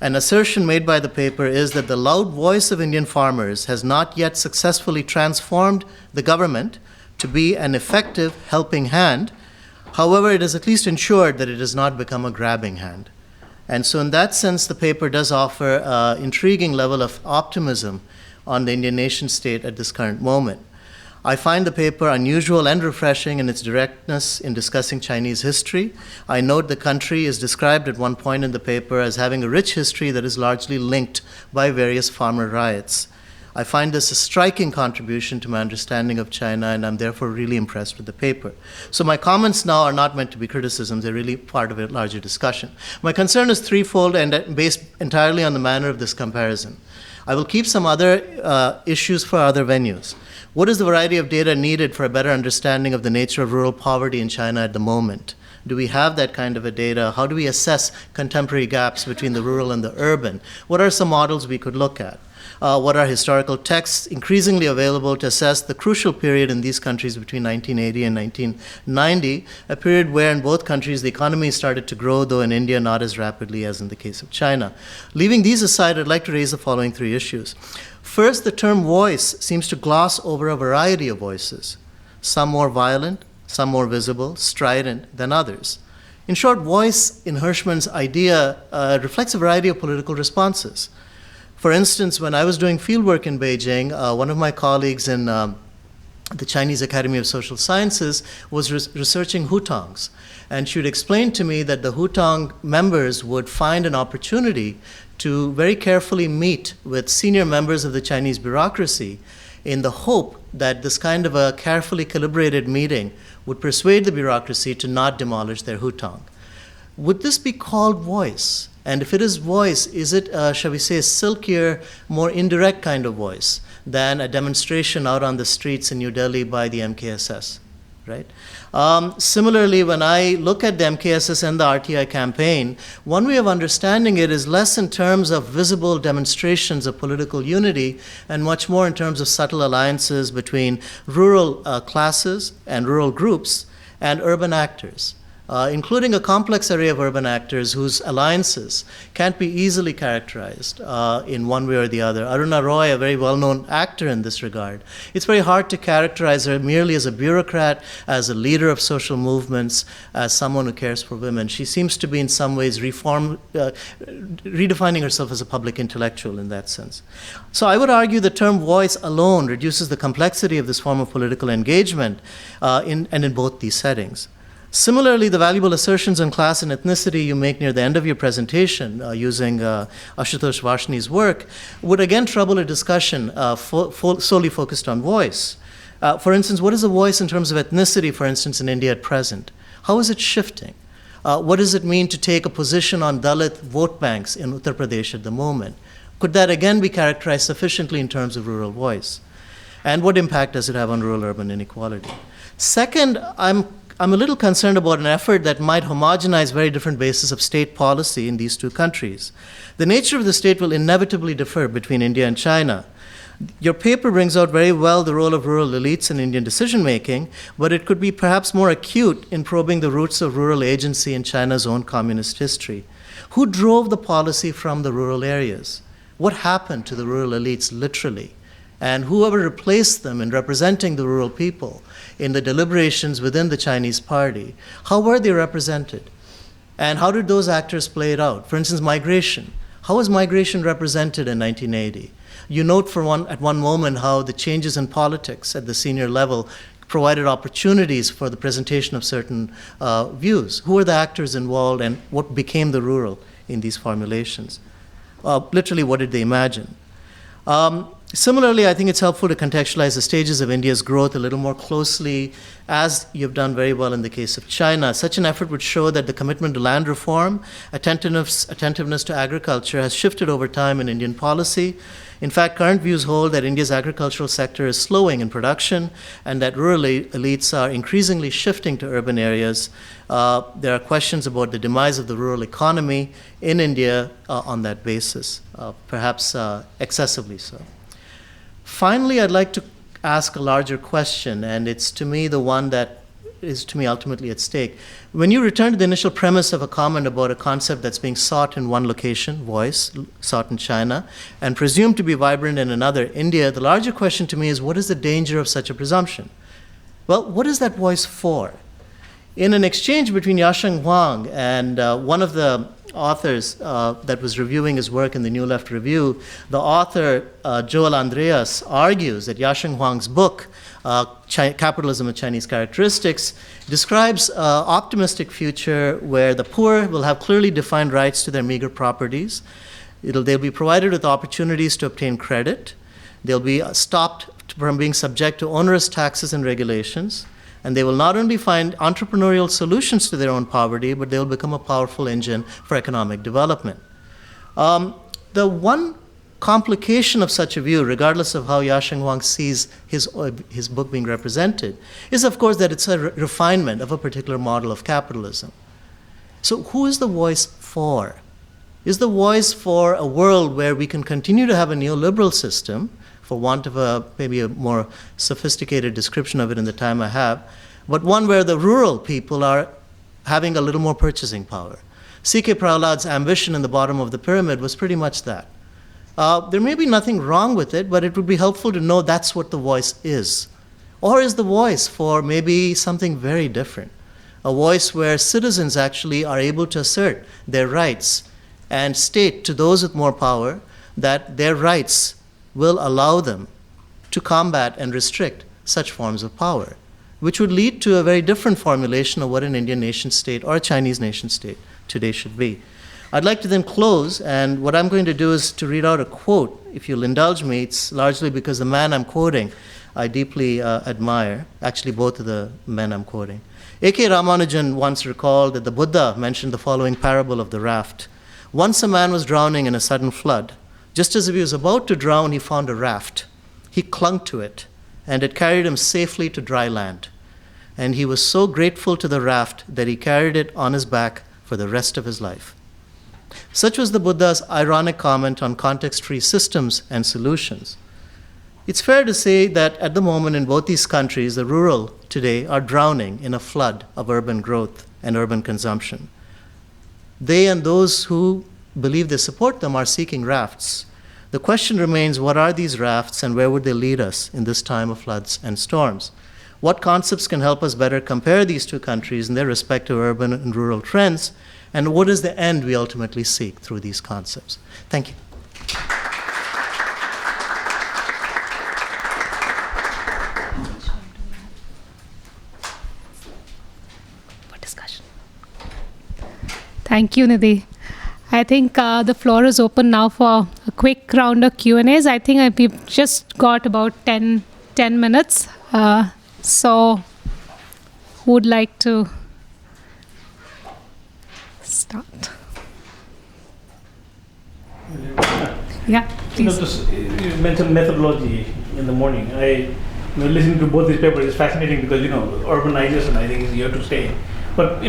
An assertion made by the paper is that the loud voice of Indian farmers has not yet successfully transformed the government to be an effective helping hand. However, it has at least ensured that it has not become a grabbing hand. And so in that sense, the paper does offer an intriguing level of optimism on the Indian nation state at this current moment. I find the paper unusual and refreshing in its directness in discussing Chinese history. I note the country is described at one point in the paper as having a rich history that is largely linked by various farmer riots. I find this a striking contribution to my understanding of China, and I'm therefore really impressed with the paper. So my comments now are not meant to be criticisms, they're really part of a larger discussion. My concern is threefold and based entirely on the manner of this comparison. I will keep some other issues for other venues. What is the variety of data needed for a better understanding of the nature of rural poverty in China at the moment? Do we have that kind of a data? How do we assess contemporary gaps between the rural and the urban? What are some models we could look at? What are historical texts increasingly available to assess the crucial period in these countries between 1980 and 1990, a period where in both countries the economy started to grow, though in India not as rapidly as in the case of China. Leaving these aside, I'd like to raise the following three issues. First, the term voice seems to gloss over a variety of voices, some more violent, some more visible, strident than others. In short, voice in Hirschman's idea reflects a variety of political responses. For instance, when I was doing fieldwork in Beijing, one of my colleagues in the Chinese Academy of Social Sciences was researching hutongs. And she would explain to me that the hutong members would find an opportunity to very carefully meet with senior members of the Chinese bureaucracy in the hope that this kind of a carefully calibrated meeting would persuade the bureaucracy to not demolish their hutong. Would this be called voice? And if it is voice, is it, shall we say, a silkier, more indirect kind of voice than a demonstration out on the streets in New Delhi by the MKSS, right? Similarly, when I look at the MKSS and the RTI campaign, one way of understanding it is less in terms of visible demonstrations of political unity and much more in terms of subtle alliances between rural classes and rural groups and urban actors. Including a complex array of urban actors whose alliances can't be easily characterized in one way or the other. Aruna Roy, a very well-known actor in this regard, it's very hard to characterize her merely as a bureaucrat, as a leader of social movements, as someone who cares for women. She seems to be in some ways redefining herself as a public intellectual in that sense. So I would argue the term voice alone reduces the complexity of this form of political engagement in both these settings. Similarly, the valuable assertions on class and ethnicity you make near the end of your presentation using Ashutosh Varshney's work would again trouble a discussion solely focused on voice. For instance, what is a voice in terms of ethnicity, for instance, in India at present? How is it shifting? What does it mean to take a position on Dalit vote banks in Uttar Pradesh at the moment? Could that again be characterized sufficiently in terms of rural voice? And what impact does it have on rural-urban inequality? Second, I'm a little concerned about an effort that might homogenize very different bases of state policy in these two countries. The nature of the state will inevitably differ between India and China. Your paper brings out very well the role of rural elites in Indian decision-making, but it could be perhaps more acute in probing the roots of rural agency in China's own communist history. Who drove the policy from the rural areas? What happened to the rural elites, literally? And whoever replaced them in representing the rural people in the deliberations within the Chinese party, how were they represented? And how did those actors play it out? For instance, migration. How was migration represented in 1980? You note at one moment how the changes in politics at the senior level provided opportunities for the presentation of certain views. Who were the actors involved and what became the rural in these formulations? Literally, what did they imagine? Similarly, I think it's helpful to contextualize the stages of India's growth a little more closely, as you've done very well in the case of China. Such an effort would show that the commitment to land reform, attentiveness to agriculture has shifted over time in Indian policy. In fact, current views hold that India's agricultural sector is slowing in production and that rural elites are increasingly shifting to urban areas. There are questions about the demise of the rural economy in India on that basis, perhaps excessively so. Finally, I'd like to ask a larger question, and it's to me the one that is to me ultimately at stake. When you return to the initial premise of a comment about a concept that's being sought in one location, voice, sought in China, and presumed to be vibrant in another, India, the larger question to me is, what is the danger of such a presumption? Well, what is that voice for? In an exchange between Yasheng Huang and one of the authors that was reviewing his work in the New Left Review, the author, Joel Andreas, argues that Yasheng Huang's book, Capitalism and Chinese Characteristics, describes an optimistic future where the poor will have clearly defined rights to their meager properties. They'll be provided with opportunities to obtain credit. They'll be stopped from being subject to onerous taxes and regulations. And they will not only find entrepreneurial solutions to their own poverty, but they will become a powerful engine for economic development. The one complication of such a view, regardless of how Yasheng Huang sees his book being represented, is of course that it's a refinement of a particular model of capitalism. So who is the voice for? Is the voice for a world where we can continue to have a neoliberal system, for want of maybe a more sophisticated description of it in the time I have, but one where the rural people are having a little more purchasing power? C.K. Prahlad's ambition in the bottom of the pyramid was pretty much that. There may be nothing wrong with it, but it would be helpful to know that's what the voice is. Or is the voice for maybe something very different? A voice where citizens actually are able to assert their rights and state to those with more power that their rights will allow them to combat and restrict such forms of power, which would lead to a very different formulation of what an Indian nation state or a Chinese nation state today should be. I'd like to then close, and what I'm going to do is to read out a quote. If you'll indulge me, it's largely because the man I'm quoting I deeply admire, actually both of the men I'm quoting. A.K. Ramanujan once recalled that the Buddha mentioned the following parable of the raft. Once a man was drowning in a sudden flood. Just as if he was about to drown, he found a raft. He clung to it, and it carried him safely to dry land. And he was so grateful to the raft that he carried it on his back for the rest of his life. Such was the Buddha's ironic comment on context-free systems and solutions. It's fair to say that at the moment in both these countries, the rural today are drowning in a flood of urban growth and urban consumption. They and those who believe they support them are seeking rafts. The question remains, what are these rafts and where would they lead us in this time of floods and storms? What concepts can help us better compare these two countries in their respective urban and rural trends? And what is the end we ultimately seek through these concepts? Thank you. Thank you, Nidhi. I think the floor is open now for a quick round of Q&As. I think we've just got about 10 minutes. So who would like to start? Yeah, please. You mentioned methodology in the morning. Listening to both these papers is fascinating because, urbanization, I think, is here to stay. But,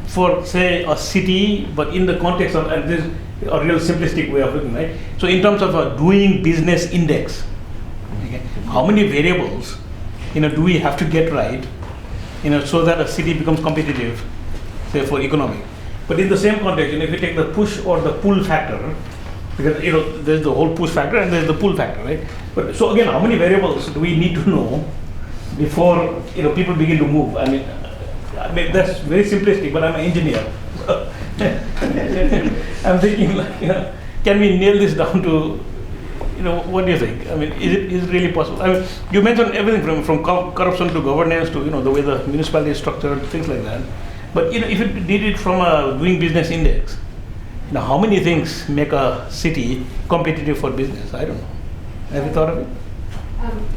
for, say, a city, but in the context of, and this is a real simplistic way of looking, right? So in terms of a doing business index, okay, how many variables, do we have to get right, so that a city becomes competitive, say, for economic? But in the same context, if you take the push or the pull factor, because, there's the whole push factor and there's the pull factor, right? But so again, how many variables do we need to know before, people begin to move? I mean, that's very simplistic, but I'm an engineer. I'm thinking, can we nail this down to, what do you think? I mean, is it really possible? I mean, you mentioned everything from corruption to governance to, the way the municipality is structured, things like that. But, if you did it from a doing business index, how many things make a city competitive for business? I don't know. Have you thought of it?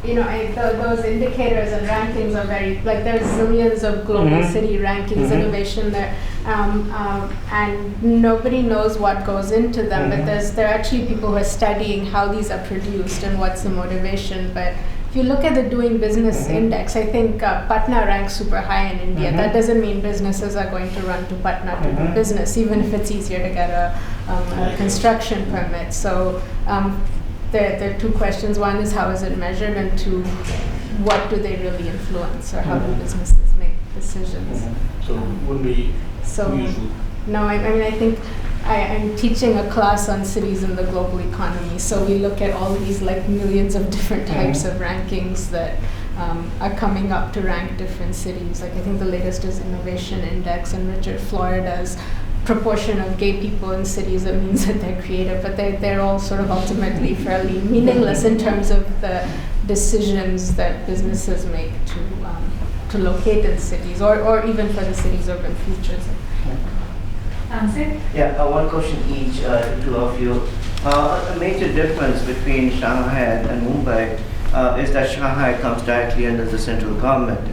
Those indicators and rankings are very, there's zillions of global city rankings, innovation there, and nobody knows what goes into them, but there are actually people who are studying how these are produced and what's the motivation. But if you look at the doing business index, I think Patna ranks super high in India. That doesn't mean businesses are going to run to Patna to do business, even if it's easier to get a construction permit. So there are two questions. One is how is it measured, and two, what do they really influence, or how do businesses make decisions? So wouldn't be useful. No, I mean, I think I'm teaching a class on cities in the global economy. So we look at all these millions of different types of rankings that are coming up to rank different cities. I think the latest is Innovation Index, and Richard Florida's proportion of gay people in cities. That means that they're creative, but they're all sort of ultimately fairly meaningless in terms of the decisions that businesses make to locate in cities, or even for the city's urban futures. Yeah, one question each, two of you. A major difference between Shanghai and Mumbai is that Shanghai comes directly under the central government,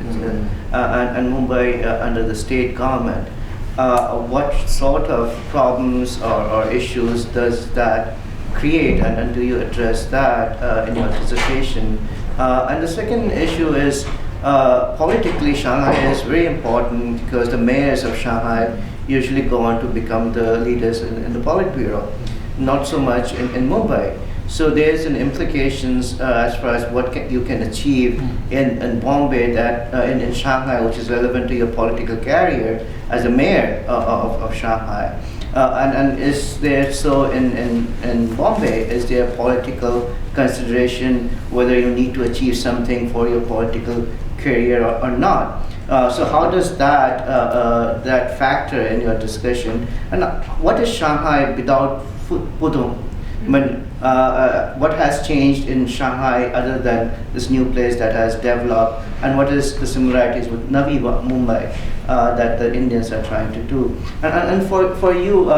and Mumbai under the state government. What sort of problems or issues does that create, and do you address that in your dissertation? And the second issue is, politically, Shanghai is very important because the mayors of Shanghai usually go on to become the leaders in the Politburo, not so much in Mumbai. So there's an implications as far as what you can achieve in Bombay, that in Shanghai, which is relevant to your political career as a mayor of Shanghai. And is there, so in Bombay, is there political consideration whether you need to achieve something for your political career or not? So how does that factor in your discussion? And what is Shanghai without Pudong? I mean, what has changed in Shanghai other than this new place that has developed, and what is the similarities with Navi Mumbai that the Indians are trying to do? And for you,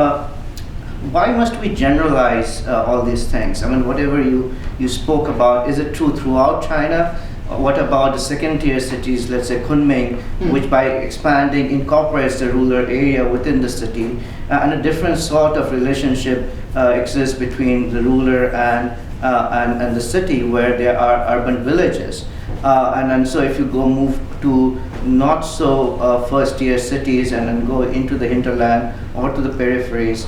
why must we generalize all these things? I mean, whatever you spoke about, is it true throughout China What about the second-tier cities, let's say Kunming, which by expanding incorporates the rural area within the city, and a different sort of relationship exists between the rural and the city, where there are urban villages. And so if you move to not so first-tier cities and then go into the hinterland or to the peripheries,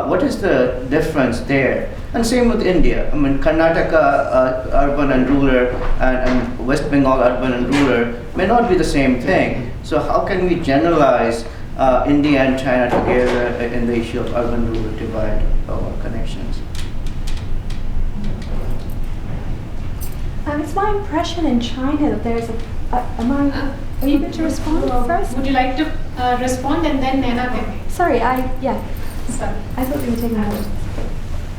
what is the difference there? And same with India. I mean, Karnataka urban and rural and West Bengal urban and rural may not be the same thing. So how can we generalize India and China together in the issue of urban-rural divide or connections? It's my impression in China that there's are you going to respond first? Would you like to respond and then Nana can? Sorry, I Sorry. thought we were taking notes.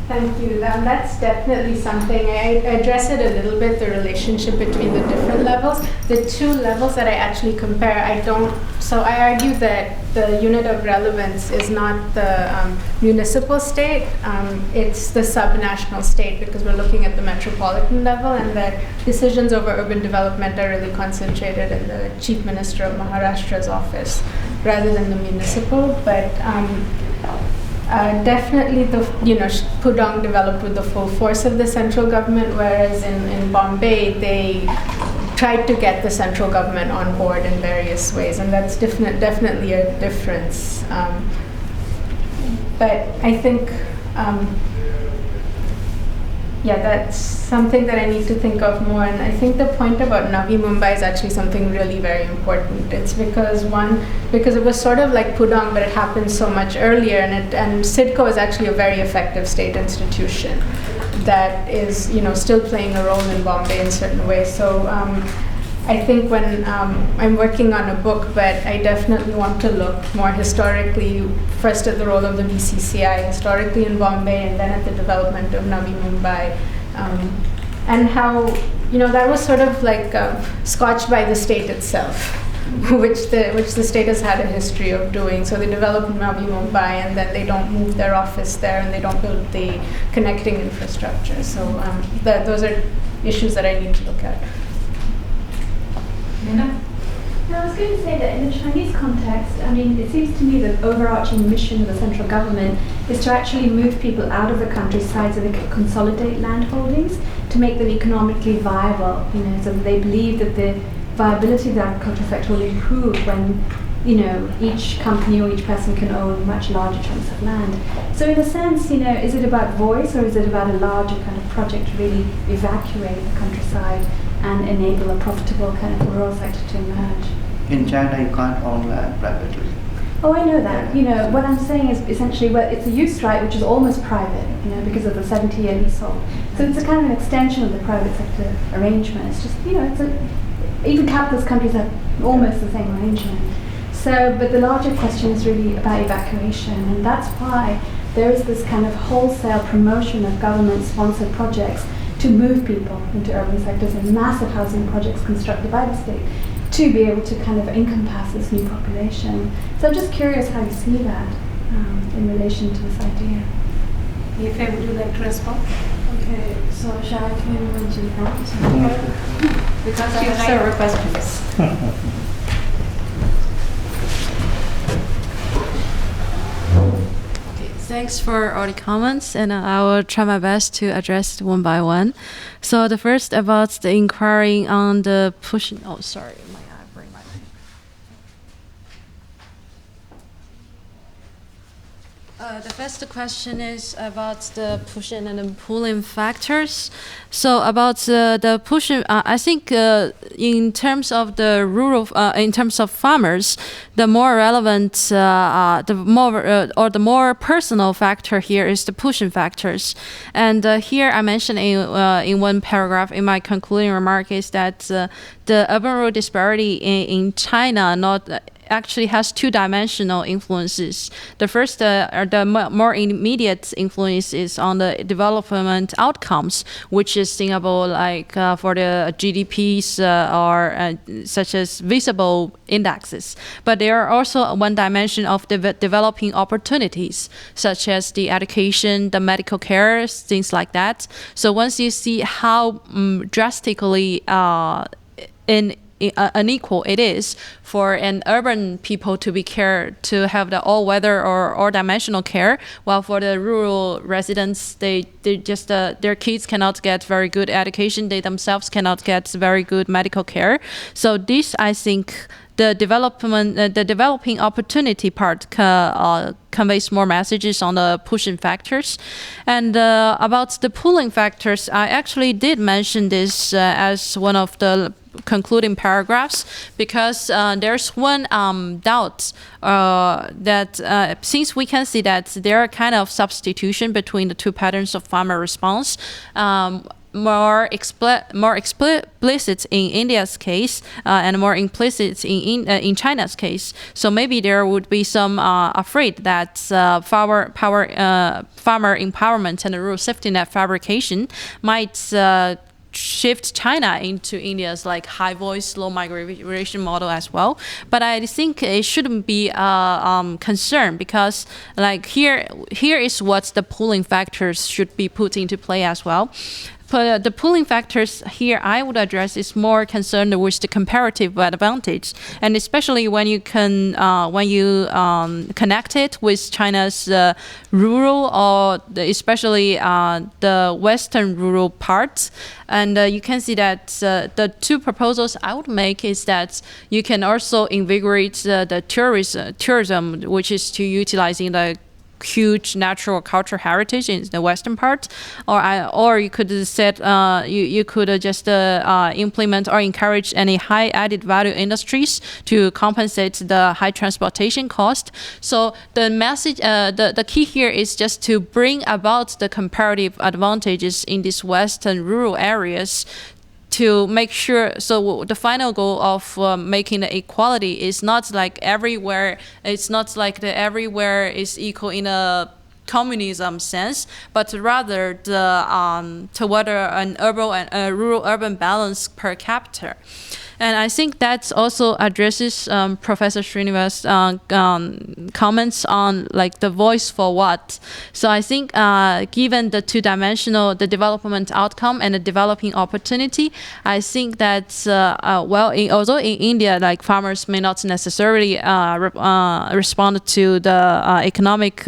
Thank you. That's definitely something. I address it a little bit, the relationship between the different levels. The two levels that I actually compare, so I argue that the unit of relevance is not the municipal state, it's the subnational state, because we're looking at the metropolitan level, and that decisions over urban development are really concentrated in the Chief Minister of Maharashtra's office rather than the municipal. But definitely Pudong developed with the full force of the central government, whereas in Bombay they tried to get the central government on board in various ways, and that's definitely a difference. But I think that's something that I need to think of more. And I think the point about Navi Mumbai is actually something really very important. It's because it was sort of like Pudong, but it happened so much earlier, and CIDCO is actually a very effective state institution that is, still playing a role in Bombay in certain ways. So I think when I'm working on a book, but I definitely want to look more historically, first at the role of the BCCI historically in Bombay, and then at the development of Navi Mumbai, and how that was sort of like scotched by the state itself, which the state has had a history of doing. So they develop Navi Mumbai, and then they don't move their office there, and they don't build the connecting infrastructure. So those are issues that I need to look at. I was going to say that in the Chinese context, it seems to me that overarching mission of the central government is to actually move people out of the countryside so they can consolidate land holdings to make them economically viable. So they believe that the viability of the agricultural sector will improve when each company or each person can own much larger chunks of land. So in a sense, is it about voice, or is it about a larger kind of project to really evacuate the countryside and enable a profitable kind of rural sector to emerge? In China, you can't own land privately. Oh, I know that. What I'm saying is essentially, it's a use right which is almost private, because of the 70-year leasehold. So it's a kind of an extension of the private sector arrangement. It's just, even capitalist countries have almost the same arrangement. So, but the larger question is really about evacuation, and that's why there is this kind of wholesale promotion of government-sponsored projects to move people into urban sectors, and massive housing projects constructed by the state to be able to kind of encompass this new population. So I'm just curious how you see that in relation to this idea. Yifei, would you like to respond? Okay, so shall I come into that? Because I have several questions. Thanks for all the comments, and I will try my best to address one by one. So the first about the inquiry on the pushing. Oh, sorry, I bring my pen. The first question is about the pushing and the pulling factors. So about the pushing, I think in terms of the rural, in terms of farmers, the more relevant, the more personal factor here is the pushing factors. And here I mentioned in one paragraph in my concluding remark is that the urban-rural disparity in China actually has two-dimensional influences. The first, the more immediate influence is on the development outcomes, which is thinkable like for the GDPs or such as visible indexes. But there are also one dimension of developing opportunities, such as the education, the medical care, things like that. So once you see how drastically unequal it is for an urban people to be cared to have the all-weather or all-dimensional care, while for the rural residents, they just their kids cannot get very good education, they themselves cannot get very good medical care. So this, I think, the developing opportunity part conveys more messages on the pushing factors. And about the pulling factors, I actually did mention this as one of the concluding paragraphs, because there's one doubt that since we can see that there are kind of substitution between the two patterns of farmer response, more explicit in India's case and more implicit in China's case. So maybe there would be some afraid that farmer empowerment and rural safety net fabrication might shift China into India's like high voice, low migration model as well. But I think it shouldn't be a concern, because like here is what the pulling factors should be put into play as well. But the pulling factors here I would address is more concerned with the comparative advantage, and especially when you can connect it with China's rural or especially the western rural parts, and you can see that the two proposals I would make is that you can also invigorate the tourism, which is to utilizing the huge natural cultural heritage in the western part, or you could set you could just implement or encourage any high added value industries to compensate the high transportation cost. So the message, the key here is just to bring about the comparative advantages in these western rural areas, to make sure, so the final goal of making the equality is not like everywhere, it's not like the everywhere is equal in a communism sense, but rather the to whether an urban and rural urban balance per capita. And I think that also addresses Professor Srinivas' comments on like the voice for what. So I think given the two-dimensional, the development outcome and the developing opportunity, I think that although in India, like farmers may not necessarily respond to the economic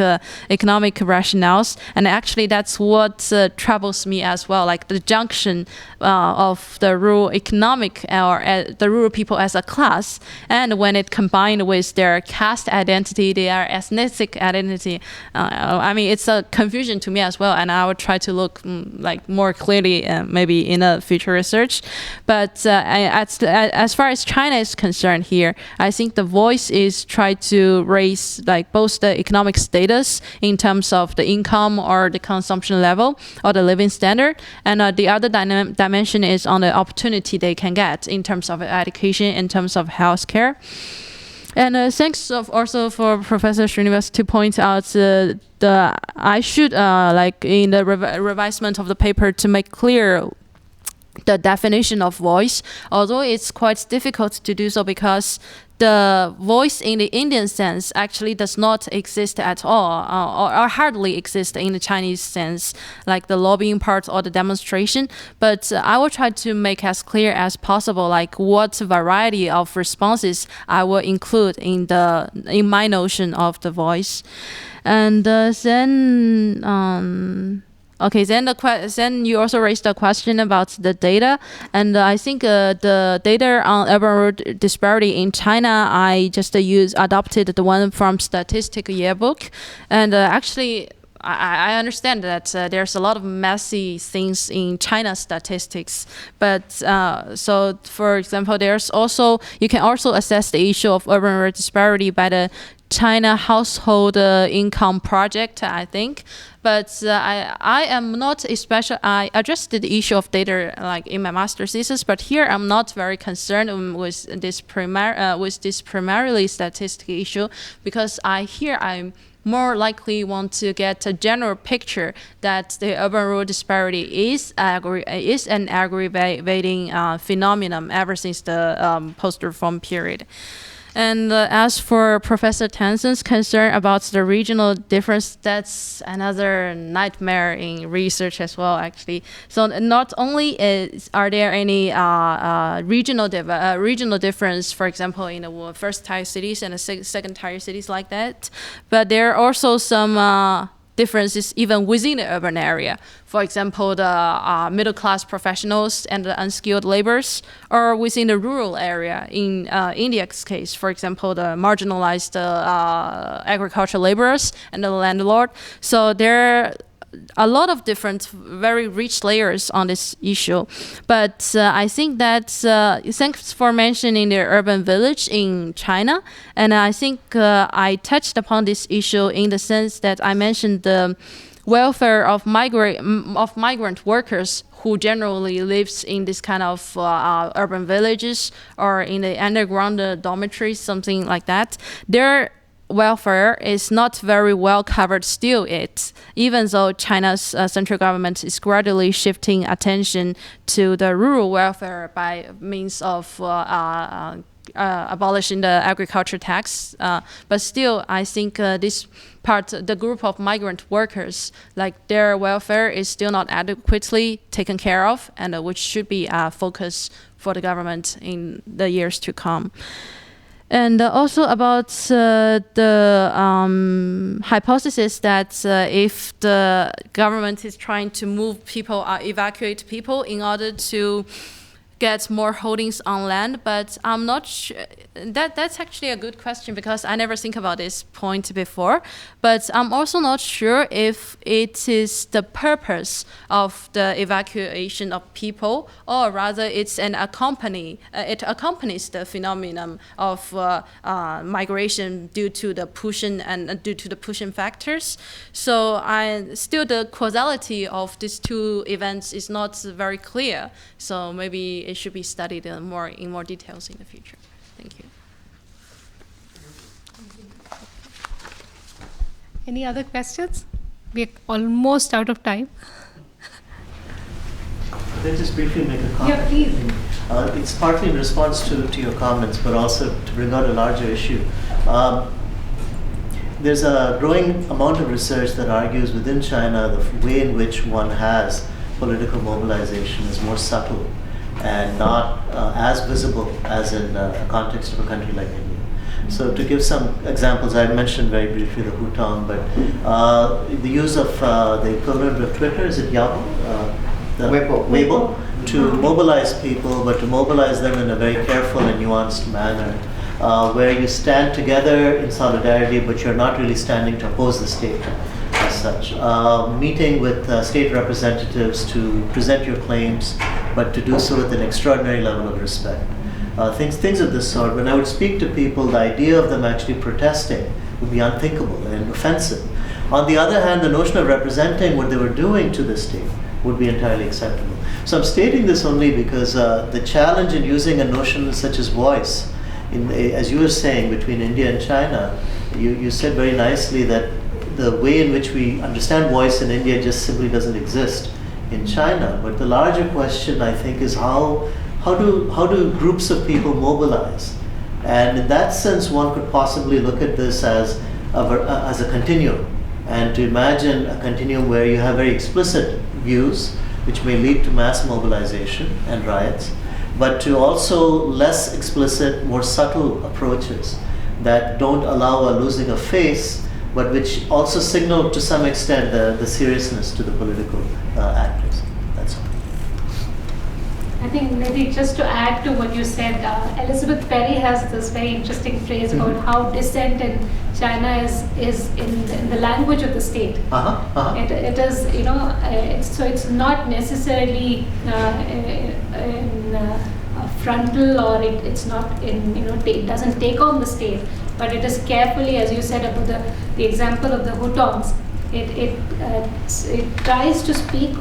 rationales, and actually that's what troubles me as well, like the junction of the rural economic or the rural people as a class, and when it combined with their caste identity, their ethnic identity, I mean, it's a confusion to me as well, and I would try to look like more clearly maybe in a future research. But as far as China is concerned here, I think the voice is try to raise like both the economic status in terms of the income or the consumption level or the living standard, and the other dimension is on the opportunity they can get in terms of education, in terms of healthcare. And thanks also for Professor Srinivas to point out I should like in the revisement of the paper to make clear the definition of voice, although it's quite difficult to do so because the voice in the Indian sense actually does not exist at all, or hardly exist in the Chinese sense, like the lobbying part or the demonstration. But I will try to make as clear as possible, like what variety of responses I will include in my notion of the voice. And okay, then you also raised a question about the data, and I think the data on urban rural disparity in China, I just adopted the one from Statistic Yearbook, and actually I understand that there's a lot of messy things in China statistics, but so for example, you can also assess the issue of urban rural disparity by the China Household Income Project, I think. But I am not I addressed the issue of data like in my master's thesis, but here I'm not very concerned with this primarily statistic issue, because I more likely want to get a general picture that the urban rural disparity is an aggravating phenomenon ever since the post-reform period. And as for Professor Tansen's concern about the regional difference, that's another nightmare in research as well, actually. So not only are there any regional difference, for example, in the first-tier cities and the second-tier cities like that, but there are also some differences even within the urban area. For example, the middle-class professionals and the unskilled laborers are within the rural area. In India's case, for example, the marginalized agricultural laborers and the landlord. So there are a lot of different, very rich layers on this issue. But I think that, thanks for mentioning the urban village in China. And I think I touched upon this issue in the sense that I mentioned the welfare of migrant workers who generally lives in this kind of urban villages or in the underground dormitories, something like that. Their welfare is not very well covered still, even though China's central government is gradually shifting attention to the rural welfare by means of abolishing the agriculture tax. But still, I think this part, the group of migrant workers, like their welfare is still not adequately taken care of, and which should be a focus for the government in the years to come. And also about the hypothesis that if the government is trying to move people, evacuate people in order to get more holdings on land, but I'm not sure. That's actually a good question because I never think about this point before. But I'm also not sure if it is the purpose of the evacuation of people, or rather it accompanies the phenomenon of migration due to the pushing factors. So still the causality of these two events is not very clear. So maybe it should be studied in more details in the future. Thank you. Any other questions? We're almost out of time. Let me just briefly make a comment. Yeah, please. It's partly in response to your comments, but also to bring out a larger issue. There's a growing amount of research that argues within China the way in which one has political mobilization is more subtle and not as visible as in a context of a country like India. So to give some examples, I mentioned very briefly the Hutong, but the use of the equivalent of Twitter, is it Yahoo? Weibo, to mobilize people, but to mobilize them in a very careful and nuanced manner, where you stand together in solidarity, but you're not really standing to oppose the state as such. Meeting with state representatives to present your claims, but to do so with an extraordinary level of respect. Things of this sort. When I would speak to people, the idea of them actually protesting would be unthinkable and offensive. On the other hand, the notion of representing what they were doing to the state would be entirely acceptable. So I'm stating this only because the challenge in using a notion such as voice, as you were saying, between India and China, you said very nicely that the way in which we understand voice in India just simply doesn't exist in China. But the larger question, I think, is how do groups of people mobilize? And in that sense, one could possibly look at this as a continuum, and to imagine a continuum where you have very explicit views, which may lead to mass mobilization and riots, but to also less explicit, more subtle approaches that don't allow a losing of face, but which also signal to some extent the seriousness to the political actors. That's all. I think maybe just to add to what you said, Elizabeth Perry has this very interesting phrase about how dissent in China is in the language of the state. It is, so it's not necessarily frontal, or it's not in, it doesn't take on the state, but it is carefully, as you said about the example of the Hutongs, it tries to speak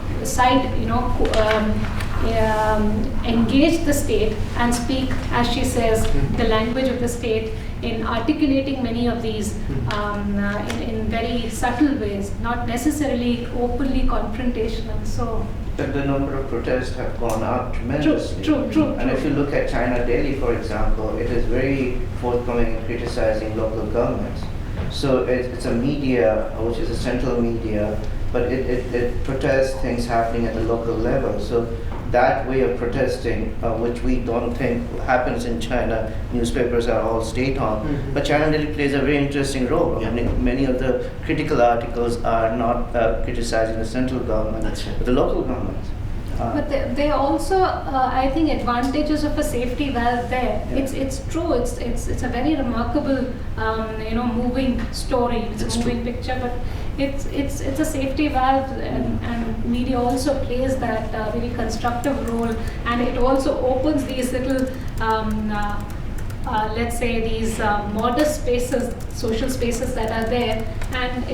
engage the state and speak, as she says, the language of the state in articulating many of these in very subtle ways, not necessarily openly confrontational. So The number of protests have gone up tremendously. True. And if you look at China daily, for example, it is very forthcoming in criticizing local governments. So it's a media, which is a central media, but it protests things happening at the local level. So that way of protesting, which we don't think happens in China, newspapers are all state-owned, but China really plays a very interesting role. I mean, many of the critical articles are not criticizing the central government, but the local government. But there are also, I think, advantages of a safety valve there. Yeah. It's true. It's a very remarkable, moving story. It's a moving picture, but it's a safety valve, and media also plays that very constructive role, and it also opens these little. Let's say these modest spaces, social spaces that are there, and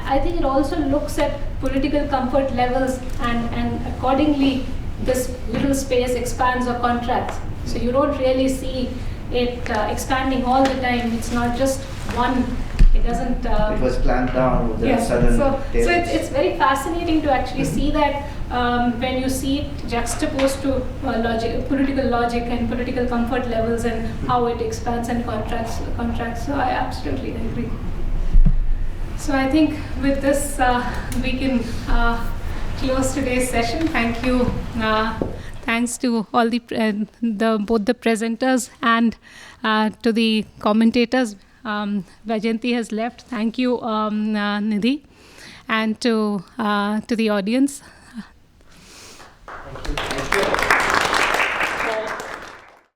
I think it also looks at political comfort levels, and accordingly this little space expands or contracts. So you don't really see it expanding all the time. It's not just one. It doesn't. It was clamped down with the southern so days. it's very fascinating to actually see that when you see it juxtaposed to political logic and political comfort levels, and how it expands and contracts. So I absolutely agree. So I think with this we can close today's session. Thank you. Thanks to all both the presenters and to the commentators. Vajanti has left. Thank you, Nidhi, and to the audience. Thank you.